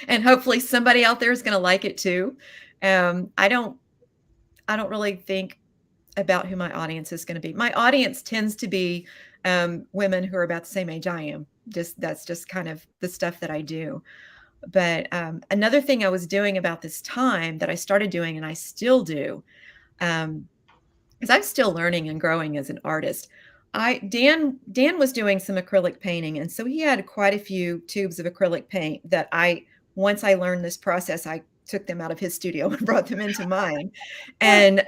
E: and hopefully somebody out there is going to like it too. I don't really think about who my audience is going to be. My audience tends to be women who are about the same age I am. That's just kind of the stuff that I do. But another thing I was doing about this time that I started doing, and I still do, because I'm still learning and growing as an artist. Dan was doing some acrylic painting, and so he had quite a few tubes of acrylic paint that once I learned this process, I took them out of his studio and brought them into mine. And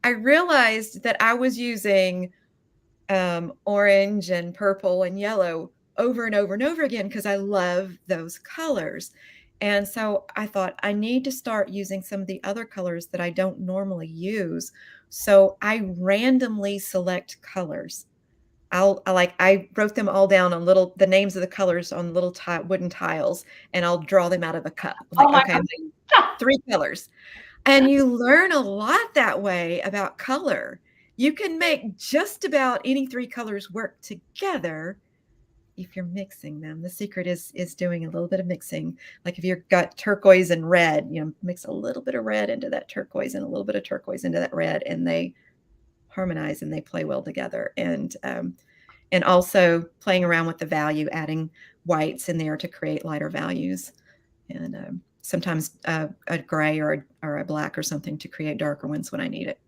E: I realized that I was using orange and purple and yellow over and over and over again because I love those colors. And so I thought I need to start using some of the other colors that I don't normally use. So I randomly select colors. I wrote them all down on the names of the colors on little wooden tiles, and I'll draw them out of a cup. Okay, 3 colors. And you learn a lot that way about color. You can make just about any 3 colors work together you're mixing them. The secret is doing a little bit of mixing. Like if you've got turquoise and red, mix a little bit of red into that turquoise and a little bit of turquoise into that red, and they harmonize and they play well together. And also playing around with the value, adding whites in there to create lighter values, and sometimes a gray or a black or something to create darker ones when I need it.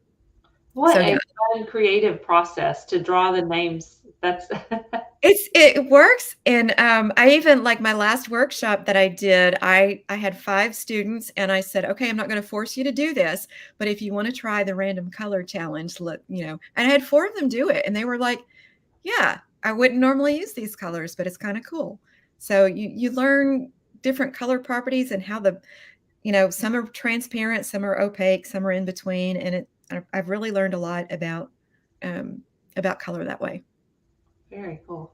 B: What a fun creative process to draw the names. That's
E: it works. And I even, like my last workshop that I did, I had 5 students and I said, okay, I'm not going to force you to do this, but if you want to try the random color challenge, and I had 4 of them do it, and they were like, yeah, I wouldn't normally use these colors, but it's kind of cool. So you learn different color properties and how some are transparent, some are opaque, some are in between. And I've really learned a lot about color that way.
B: Very cool.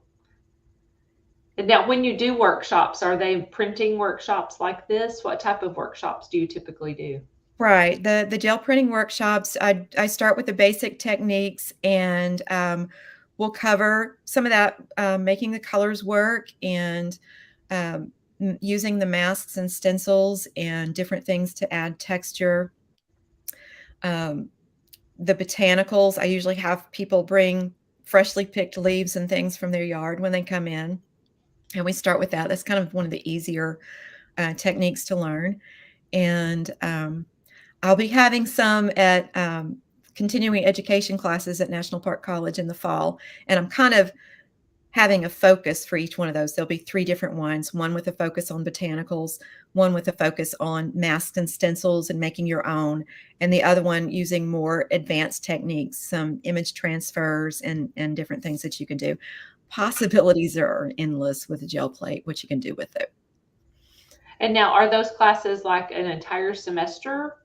B: And now when you do workshops, are they printing workshops like this? What type of workshops do you typically do?
E: Right. The gel printing workshops, I start with the basic techniques, and we'll cover some of that, making the colors work, and using the masks and stencils and different things to add texture. The botanicals, I usually have people bring freshly picked leaves and things from their yard when they come in, and we start with that. That's kind of one of the easier techniques to learn. And I'll be having some at continuing education classes at National Park College in the fall, and I'm kind of having a focus for each one of those. There'll be 3 different ones, one with a focus on botanicals, one with a focus on masks and stencils and making your own, and the other one using more advanced techniques, some image transfers and different things that you can do. Possibilities are endless with a gel plate, what you can do with it.
B: And now, are those classes like an entire semester?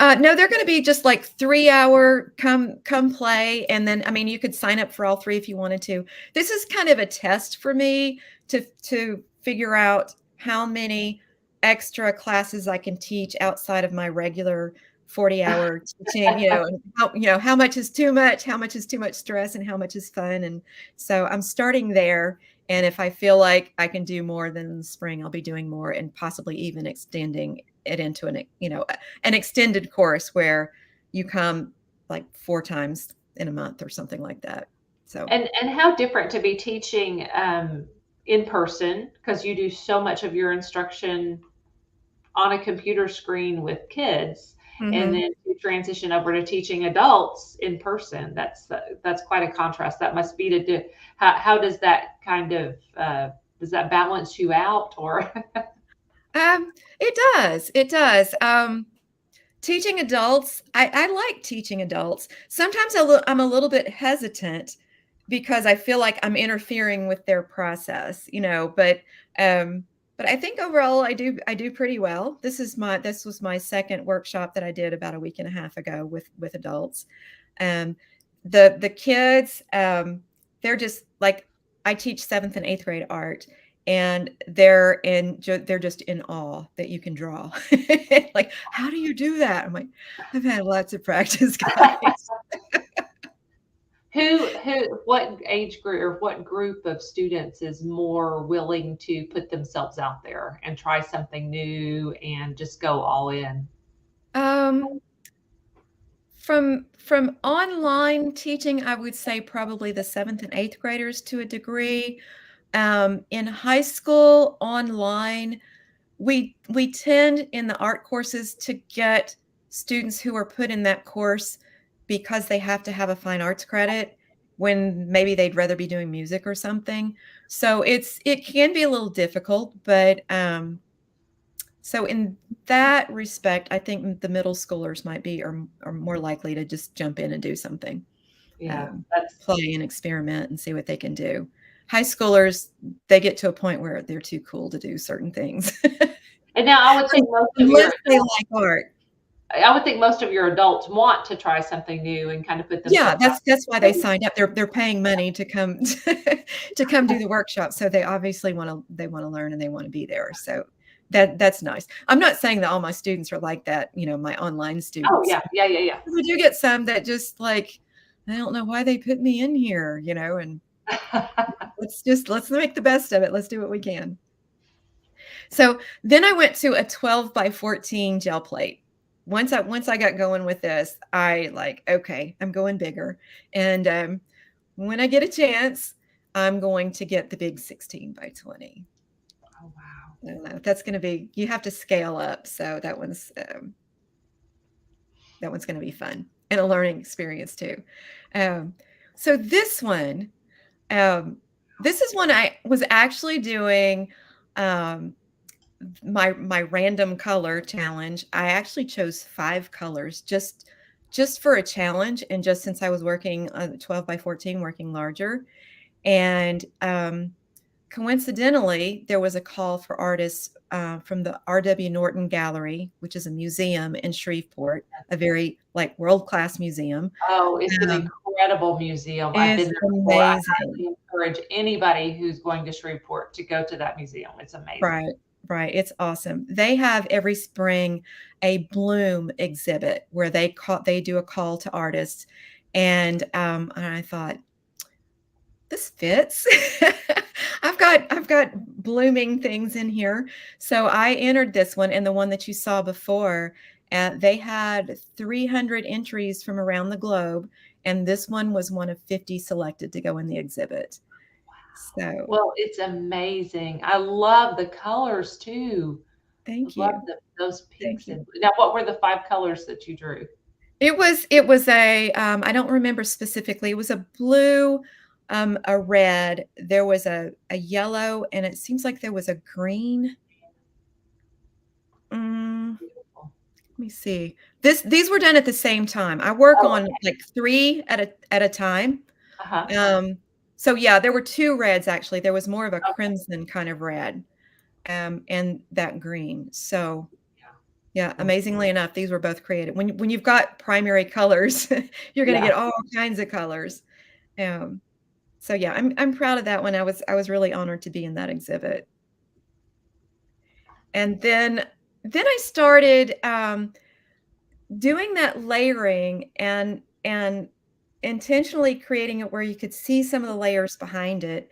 E: No, they're going to be just like 3-hour come play. And then, I mean, you could sign up for all 3 if you wanted to. This is kind of a test for me to figure out how many extra classes I can teach outside of my regular 40-hour teaching, and how much is too much, how much is too much stress, and how much is fun. And so I'm starting there. And if I feel like I can do more than the spring, I'll be doing more, and possibly even extending it into an extended course where you come like 4 times in a month or something like that. So
B: and how different to be teaching in person, because you do so much of your instruction on a computer screen with kids, and then you transition over to teaching adults in person. That's quite a contrast. That must be to do. How does that kind of does that balance you out, or?
E: It does. Teaching adults, I like teaching adults. Sometimes I'm a little bit hesitant because I feel like I'm interfering with their process, but I think overall I do pretty well. This was my 2nd workshop that I did about a week and a half ago with adults. The kids, they're just like, I teach 7th and 8th grade art, and they're just in awe that you can draw. Like, how do you do that? I'm like, I've had lots of practice, guys.
B: What age group or what group of students is more willing to put themselves out there and try something new and just go all in?
E: From online teaching, I would say probably the 7th and 8th graders to a degree. In high school, online, we tend in the art courses to get students who are put in that course because they have to have a fine arts credit when maybe they'd rather be doing music or something. So it can be a little difficult, but so in that respect, I think the middle schoolers are more likely to just jump in and do something.
B: Yeah,
E: play and experiment and see what they can do. High schoolers, they get to a point where they're too cool to do certain things.
B: And now I would think
E: they like art.
B: I would think most of your adults want to try something new and kind of put themselves
E: out. That's why they signed up. They're paying money to come to come do the workshop. So they obviously want to learn and they want to be there. So that's nice. I'm not saying that all my students are like that, my online students.
B: Oh yeah.
E: We do get some that just like, I don't know why they put me in here, and Let's make the best of it. Let's do what we can. So then I went to a 12 by 14 gel plate. Once I got going with this, I like, okay, I'm going bigger. And when I get a chance, I'm going to get the big 16 by 20.
B: Oh, wow.
E: I don't know. That's going to be, you have to scale up. So that one's going to be fun and a learning experience too. So this one, this is one I was actually doing my random color challenge. I actually chose 5 colors just for a challenge, and just since I was working on 12 by 14, working larger. And coincidentally, there was a call for artists from the R.W. Norton Gallery, which is a museum in Shreveport, a very like world-class museum.
B: Oh, it's an incredible museum. I've been there before. I highly encourage anybody who's going to Shreveport to go to that museum. It's amazing.
E: Right. It's awesome. They have every spring a Bloom exhibit where they do a call to artists, and I thought, this fits. I've got blooming things in here. So I entered this one, and the one that you saw before, they had 300 entries from around the globe, and this one was one of 50 selected to go in the exhibit. So,
B: well, it's amazing. I love the colors too.
E: Thank you.
B: Love those pinks. Now, what were the 5 colors that you drew?
E: It was a I don't remember specifically. It was a blue, a red. There was a yellow, and it seems like there was a green. Let me see. These were done at the same time. I work on like 3 at a time. So yeah, there were 2 reds actually. There was more of a crimson kind of red, and that green. So yeah, amazingly enough, these were both created. When you've got primary colors, you're going to get all kinds of colors. So yeah, I'm proud of that one. I was really honored to be in that exhibit. And then I started doing that layering and intentionally creating it where you could see some of the layers behind it,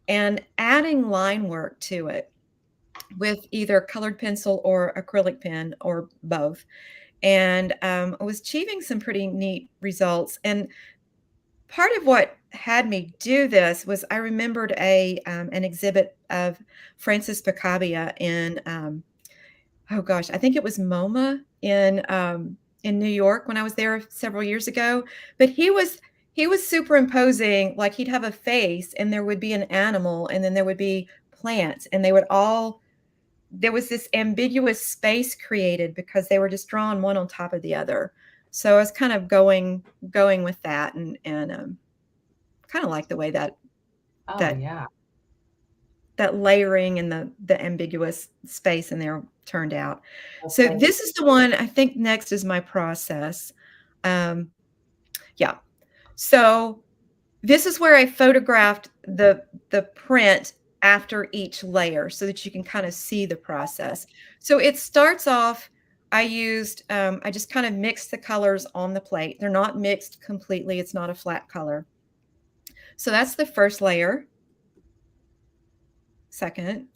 E: and adding line work to it with either colored pencil or acrylic pen or both. And I was achieving some pretty neat results. And part of what had me do this was I remembered an exhibit of Francis Picabia in oh gosh, I think it was MoMA in New York when I was there several years ago. But he was superimposing, like he'd have a face and there would be an animal and then there would be plants, and there was this ambiguous space created because they were just drawn one on top of the other. So I was kind of going with that, and kind of like the way that layering and the ambiguous space in there turned out. Okay. So this is the one I think next is my process. Yeah. So this is where I photographed the print after each layer so that you can kind of see the process. So it starts off, I just kind of mixed the colors on the plate. They're not mixed completely. It's not a flat color. So that's the first layer. Second.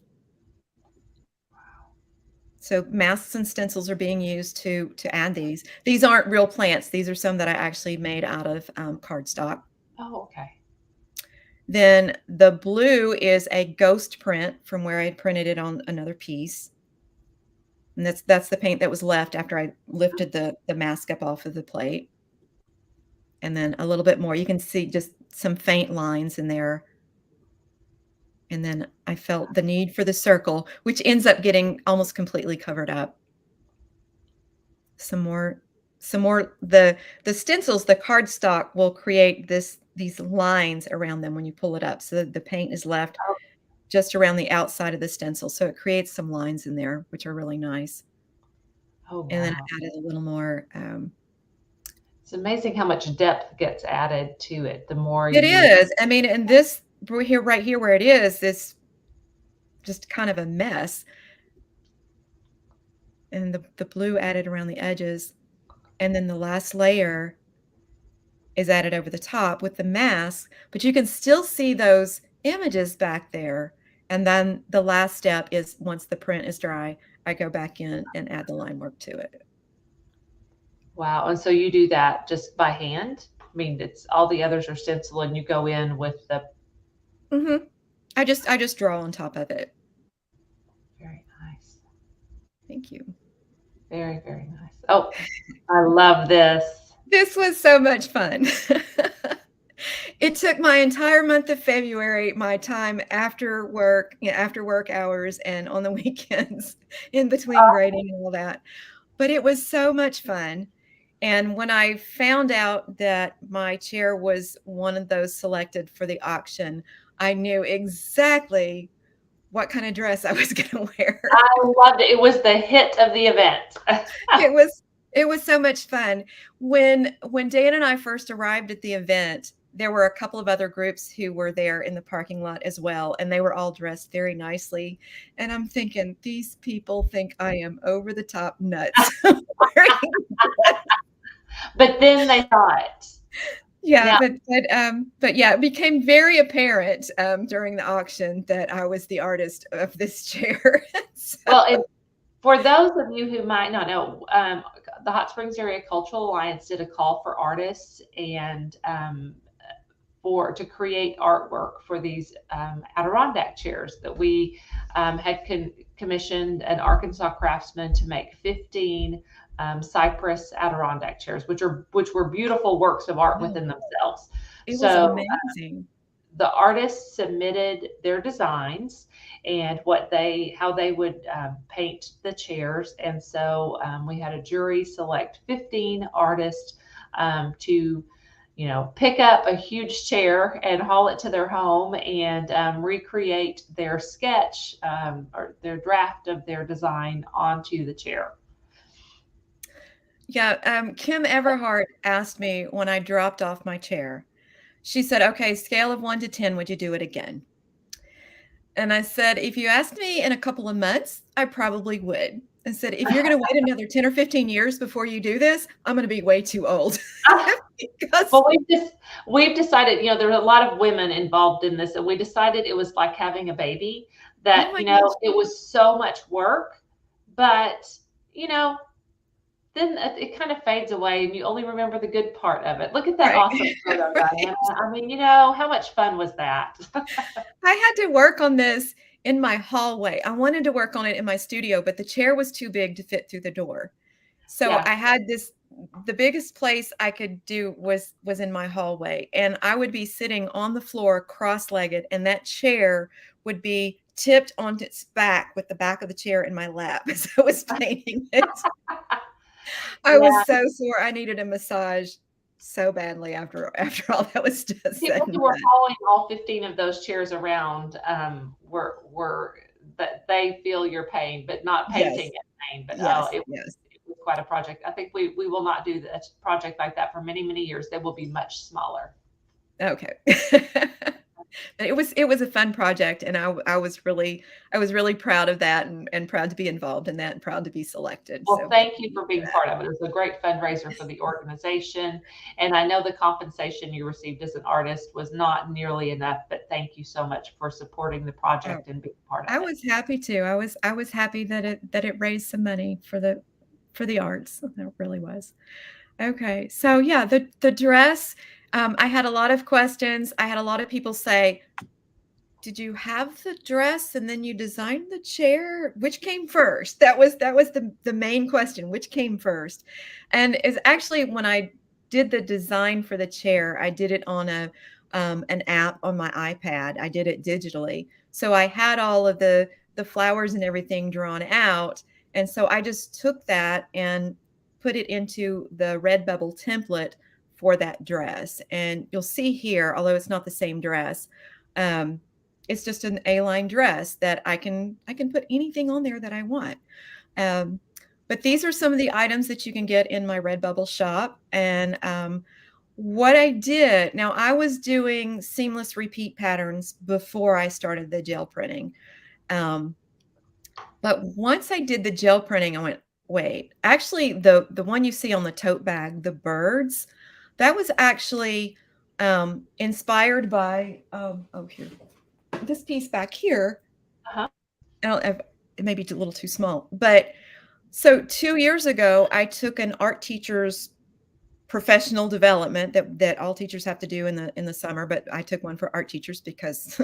E: So masks and stencils are being used to add these. These aren't real plants. These are some that I actually made out of cardstock.
B: Oh, okay.
E: Then the blue is a ghost print from where I printed it on another piece. And that's the paint that was left after I lifted the mask up off of the plate. And then a little bit more. You can see just some faint lines in there. And then I felt the need for the circle, which ends up getting almost completely covered up. Some more, the stencils, the cardstock will create these lines around them when you pull it up. So the paint is left just around the outside of the stencil. So it creates some lines in there, which are really nice.
B: Oh, wow.
E: And then I added a little more.
B: It's amazing how much depth gets added to it. The more
E: it is. I mean, and this right here where it is, this just kind of a mess. And the blue added around the edges. And then the last layer, is added over the top with the mask, but you can still see those images back there. And then the last step is, once the print is dry, I go back in and add the line work to it.
B: Wow. And so you do that just by hand? I mean, it's all the others are stencil and you go in with the.
E: Mm-hmm. I just draw on top of it.
B: Very nice.
E: Thank you.
B: Very, very nice. Oh, I love this.
E: This was so much fun. It took my entire month of February, my time after work, after work hours and on the weekends, in between grading and all that. But it was so much fun. And when I found out that my chair was one of those selected for the auction, I knew exactly what kind of dress I was going to wear.
B: I loved it. It was the hit of the event.
E: It was so much fun. When Dan and I first arrived at the event, there were a couple of other groups who were there in the parking lot as well, and they were all dressed very nicely. And I'm thinking, these people think I am over the top nuts.
B: But then they saw it.
E: Yeah, but yeah, it became very apparent during the auction that I was the artist of this chair. So.
B: Well, for those of you who might not know, the Hot Springs Area Cultural Alliance did a call for artists and to create artwork for these Adirondack chairs that we had commissioned an Arkansas craftsman to make 15 cypress Adirondack chairs, which were beautiful works of art within themselves.
E: It was amazing.
B: The artists submitted their designs and how they would paint the chairs, and so we had a jury select 15 artists to pick up a huge chair and haul it to their home and recreate their sketch or their draft of their design onto the chair.
E: Yeah, Kim Everhart asked me when I dropped off my chair. She said, okay, scale of 1 to 10, would you do it again? And I said, if you asked me in a couple of months, I probably would. I said, if you're going to wait another 10 or 15 years before you do this, I'm going to be way too old.
B: Well, we've decided, there's a lot of women involved in this, and we decided it was like having a baby, that, it was so much work, but, then it kind of fades away and you only remember the good part of it. Look at that awesome photo, Diana. I mean, how much fun was that?
E: I had to work on this in my hallway. I wanted to work on it in my studio, but the chair was too big to fit through the door. So I had the biggest place I could do was in my hallway, and I would be sitting on the floor cross-legged, and that chair would be tipped onto its back with the back of the chair in my lap as I was painting it. I was so sore. I needed a massage so badly after all that was just said.
B: People who were hauling all 15 of those chairs around were that they feel your pain, but not painting it pain. But it was quite a project. I think we will not do a project like that for many, many years. They will be much smaller.
E: Okay. But it was a fun project, and I was really proud of that, and proud to be involved in that, and proud to be selected.
B: Well, so thank you for being part of it. It was a great fundraiser for the organization, and I know the compensation you received as an artist was not nearly enough, but thank you so much for supporting the project and being part of it.
E: I was happy to. I was happy that it raised some money for the arts. It really was. Okay, so yeah, the dress. I had a lot of questions. I had a lot of people say, did you have the dress and then you designed the chair? Which came first? That was the main question. Which came first? And it's actually, when I did the design for the chair, I did it on an app on my iPad. I did it digitally. So I had all of the flowers and everything drawn out. And so I just took that and put it into the Redbubble template for that dress. And you'll see here, although it's not the same dress, it's just an A-line dress that I can put anything on there that I want. But these are some of the items that you can get in my Redbubble shop. And what I did, now I was doing seamless repeat patterns before I started the gel printing. But once I did the gel printing, I went, wait, actually the one you see on the tote bag, the birds, That was actually inspired by, here, this piece back here.
B: Uh-huh.
E: It may be a little too small, but so 2 years ago, I took an art teacher's professional development that all teachers have to do in the summer, but I took one for art teachers because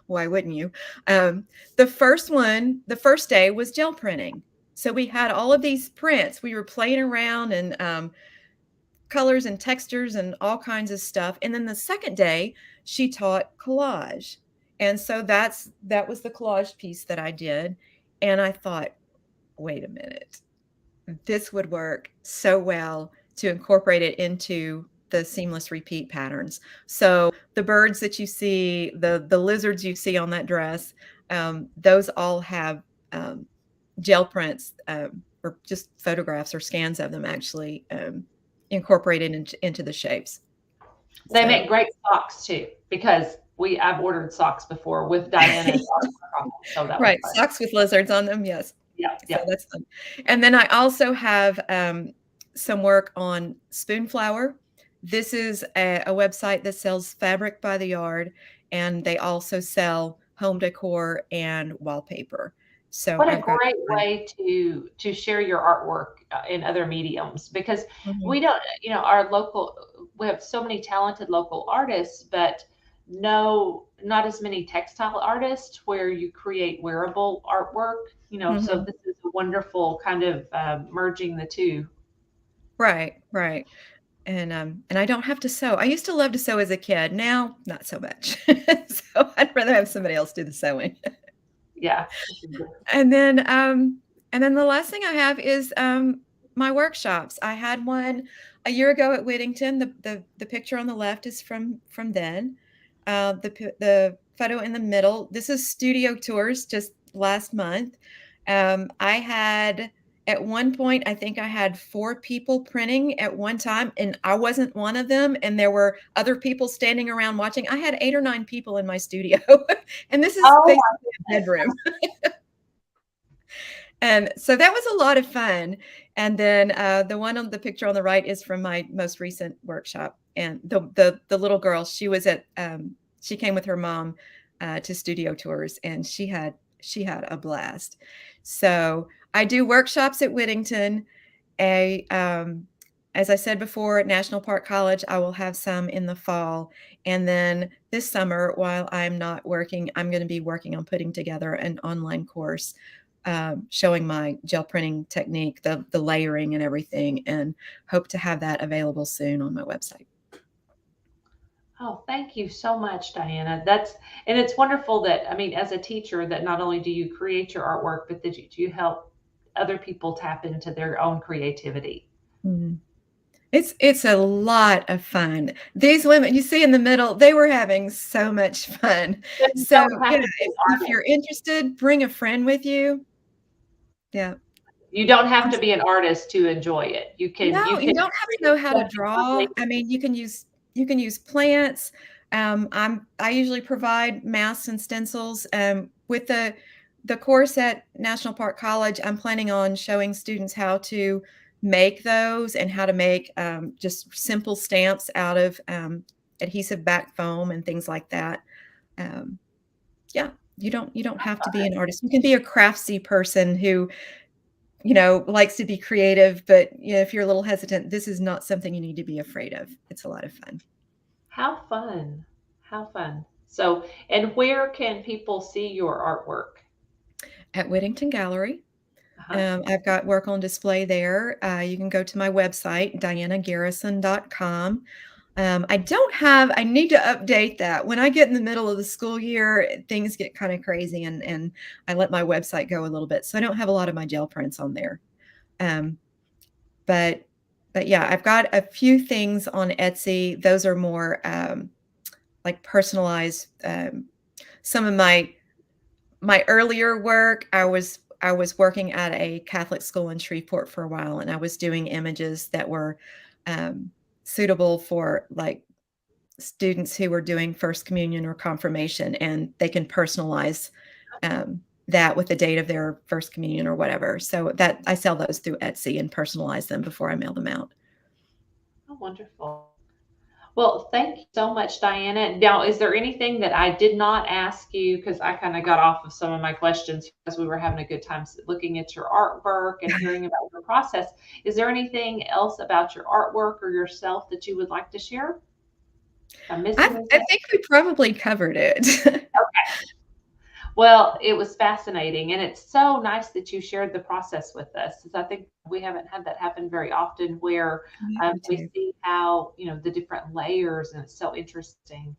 E: why wouldn't you? The first day was gel printing. So we had all of these prints. We were playing around and colors and textures and all kinds of stuff. And then the second day, she taught collage. And so that was the collage piece that I did. And I thought, wait a minute, this would work so well to incorporate it into the seamless repeat patterns. So the birds that you see, the lizards you see on that dress, those all have gel prints or just photographs or scans of them actually incorporated into the shapes.
B: They make great socks too, because I've ordered socks before with Diana's art. So that
E: right,
B: was fun.
E: socks with lizards on them, yes.
B: Yeah,
E: so that's fun. And then I also have some work on Spoonflower. This is a website that sells fabric by the yard, and they also sell home decor and wallpaper. So
B: what a great way to share your artwork in other mediums, because we don't, we have so many talented local artists, but not as many textile artists where you create wearable artwork, so this is a wonderful kind of merging the two.
E: Right. And I don't have to sew. I used to love to sew as a kid. Now, not so much. So I'd rather have somebody else do the sewing.
B: Yeah.
E: And then the last thing I have is my workshops. I had one a year ago at Whittington. The picture on the left is from then. The photo in the middle, this is studio tours just last month. I had, at one point, I think I had 4 people printing at one time, and I wasn't one of them. And there were other people standing around watching. I had 8 or 9 people in my studio, and this is basically a bedroom. And so that was a lot of fun. And then the one on the picture on the right is from my most recent workshop. And the little girl, she was at she came with her mom to studio tours, and she had a blast. So I do workshops at Whittington. As I said before, at National Park College, I will have some in the fall. And then this summer, while I'm not working, I'm going to be working on putting together an online course showing my gel printing technique, the layering and everything, and hope to have that available soon on my website.
B: Oh, thank you so much, Diana. And it's wonderful that, I mean, as a teacher, that not only do you create your artwork, but that you help other people tap into their own creativity.
E: Mm-hmm. It's a lot of fun. These women you see in the middle, they were having so much fun. So yeah, if you're interested, bring a friend with you. Yeah.
B: You don't have to be an artist to enjoy it. You
E: don't have to know how to draw. I mean, you can use plants. I usually provide masks and stencils. With the course at National Park College, I'm planning on showing students how to make those and how to make just simple stamps out of adhesive back foam and things like that. Yeah, you don't have to be an artist. You can be a craftsy person who likes to be creative, but if you're a little hesitant, this is not something you need to be afraid of. It's a lot of fun.
B: How fun. So, and where can people see your artwork? At
E: Whittington Gallery. I've got work on display there. You can go to my website, dianagarrison.com. I need to update that. When I get in the middle of the school year, things get kind of crazy and I let my website go a little bit. So I don't have a lot of my gel prints on there. But yeah, I've got a few things on Etsy. Those are more like personalized. Some of my earlier work, I was working at a Catholic school in Shreveport for a while, and I was doing images that were suitable for like students who were doing First Communion or confirmation, and they can personalize that with the date of their First Communion or whatever. So that I sell those through Etsy and personalize them before I mail them out.
B: Oh, wonderful. Well, thank you so much, Diana. Now, is there anything that I did not ask you? Because I kind of got off of some of my questions as we were having a good time looking at your artwork and hearing about your process. Is there anything else about your artwork or yourself that you would like to share? I'm missing
E: I
B: anything?
E: think we probably covered it.
B: Well, it was fascinating, and it's so nice that you shared the process with us. 'Cause I think we haven't had that happen very often, where
E: Me
B: we
E: too.
B: see how the different layers, and it's so interesting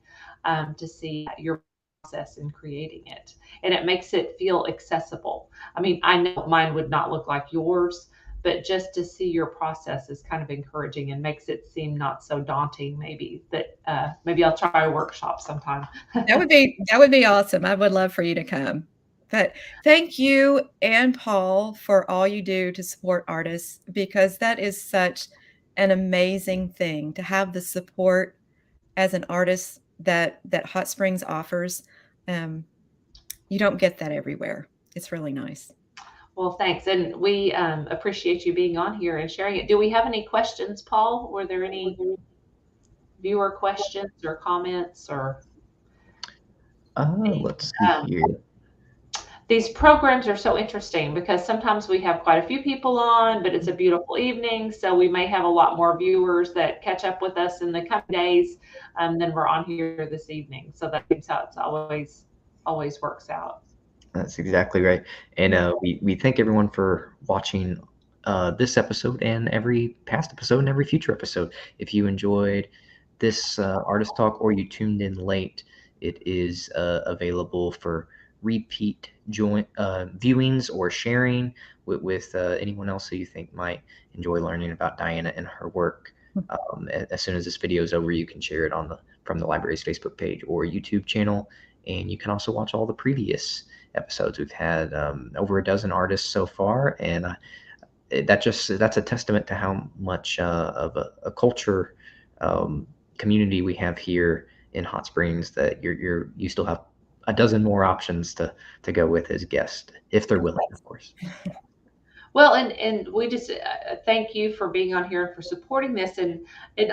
B: to see your process in creating it, and it makes it feel accessible. I mean, I know mine would not look like yours, but just to see your process is kind of encouraging and makes it seem not so daunting. Maybe that maybe I'll try a workshop sometime.
E: That would be awesome. I would love for you to come. But thank you and Paul for all you do to support artists, because that is such an amazing thing to have the support as an artist that Hot Springs offers. You don't get that everywhere. It's really nice.
B: Well, thanks. And we appreciate you being on here and sharing it. Do we have any questions, Paul? Were there any viewer questions or comments or?
A: Let's see
B: Um,
A: here.
B: these programs are so interesting because sometimes we have quite a few people on, but it's a beautiful evening. So we may have a lot more viewers that catch up with us in the coming days than we're on here this evening. So that's how it's always works out.
A: That's exactly right. And we thank everyone for watching this episode and every past episode and every future episode. If you enjoyed this artist talk or you tuned in late, it is available for repeat viewings or sharing with anyone else who you think might enjoy learning about Diana and her work. As soon as this video is over, you can share it from the library's Facebook page or YouTube channel, and you can also watch all the previous episodes. We've had over a dozen artists so far, and that's a testament to how much of a culture community we have here in Hot Springs, that you still have a dozen more options to go with as guests, if they're willing, of course.
B: Well, and we just thank you for being on here and for supporting this and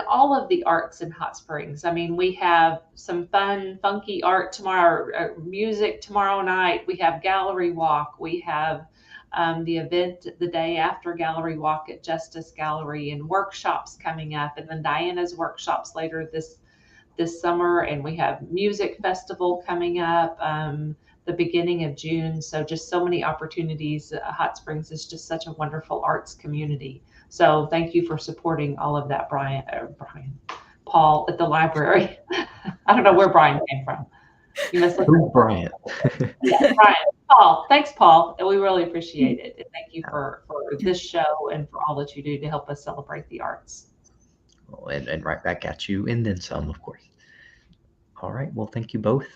B: all of the arts in Hot Springs. I mean, we have some fun, funky art tomorrow, music tomorrow night. We have Gallery Walk. We have the event the day after Gallery Walk at Justice Gallery, and workshops coming up, and then Diana's workshops later this summer, and we have music festival coming up. The beginning of June. So just so many opportunities. Hot Springs is just such a wonderful arts community. So thank you for supporting all of that, Paul at the library. I don't know where Brian came from. You must look
A: Who's Brian?
B: Yeah, Brian. Paul. Thanks, Paul. And we really appreciate it. And thank you for this show and for all that you do to help us celebrate the arts.
A: And right back at you, and then some, of course. All right. Well, thank you both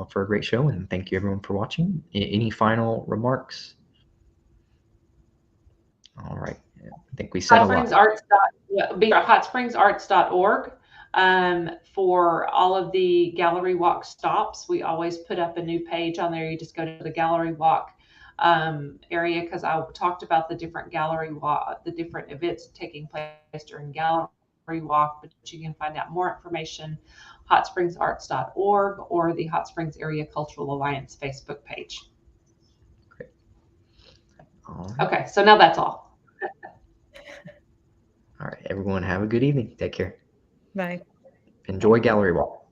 A: for a great show, and thank you everyone for watching. Any final remarks? All right. I think we said a lot.
B: HotSpringsArts.org for all of the Gallery Walk stops. We always put up a new page on there. You just go to the Gallery Walk area, because I talked about the different Gallery Walk, the different events taking place during Gallery Walk, but you can find out more information HotSpringsArts.org or the Hot Springs Area Cultural Alliance Facebook page.
A: Great. All right.
B: Okay, so now that's all.
A: All right, everyone, have a good evening. Take care.
E: Bye.
A: Enjoy Gallery Walk.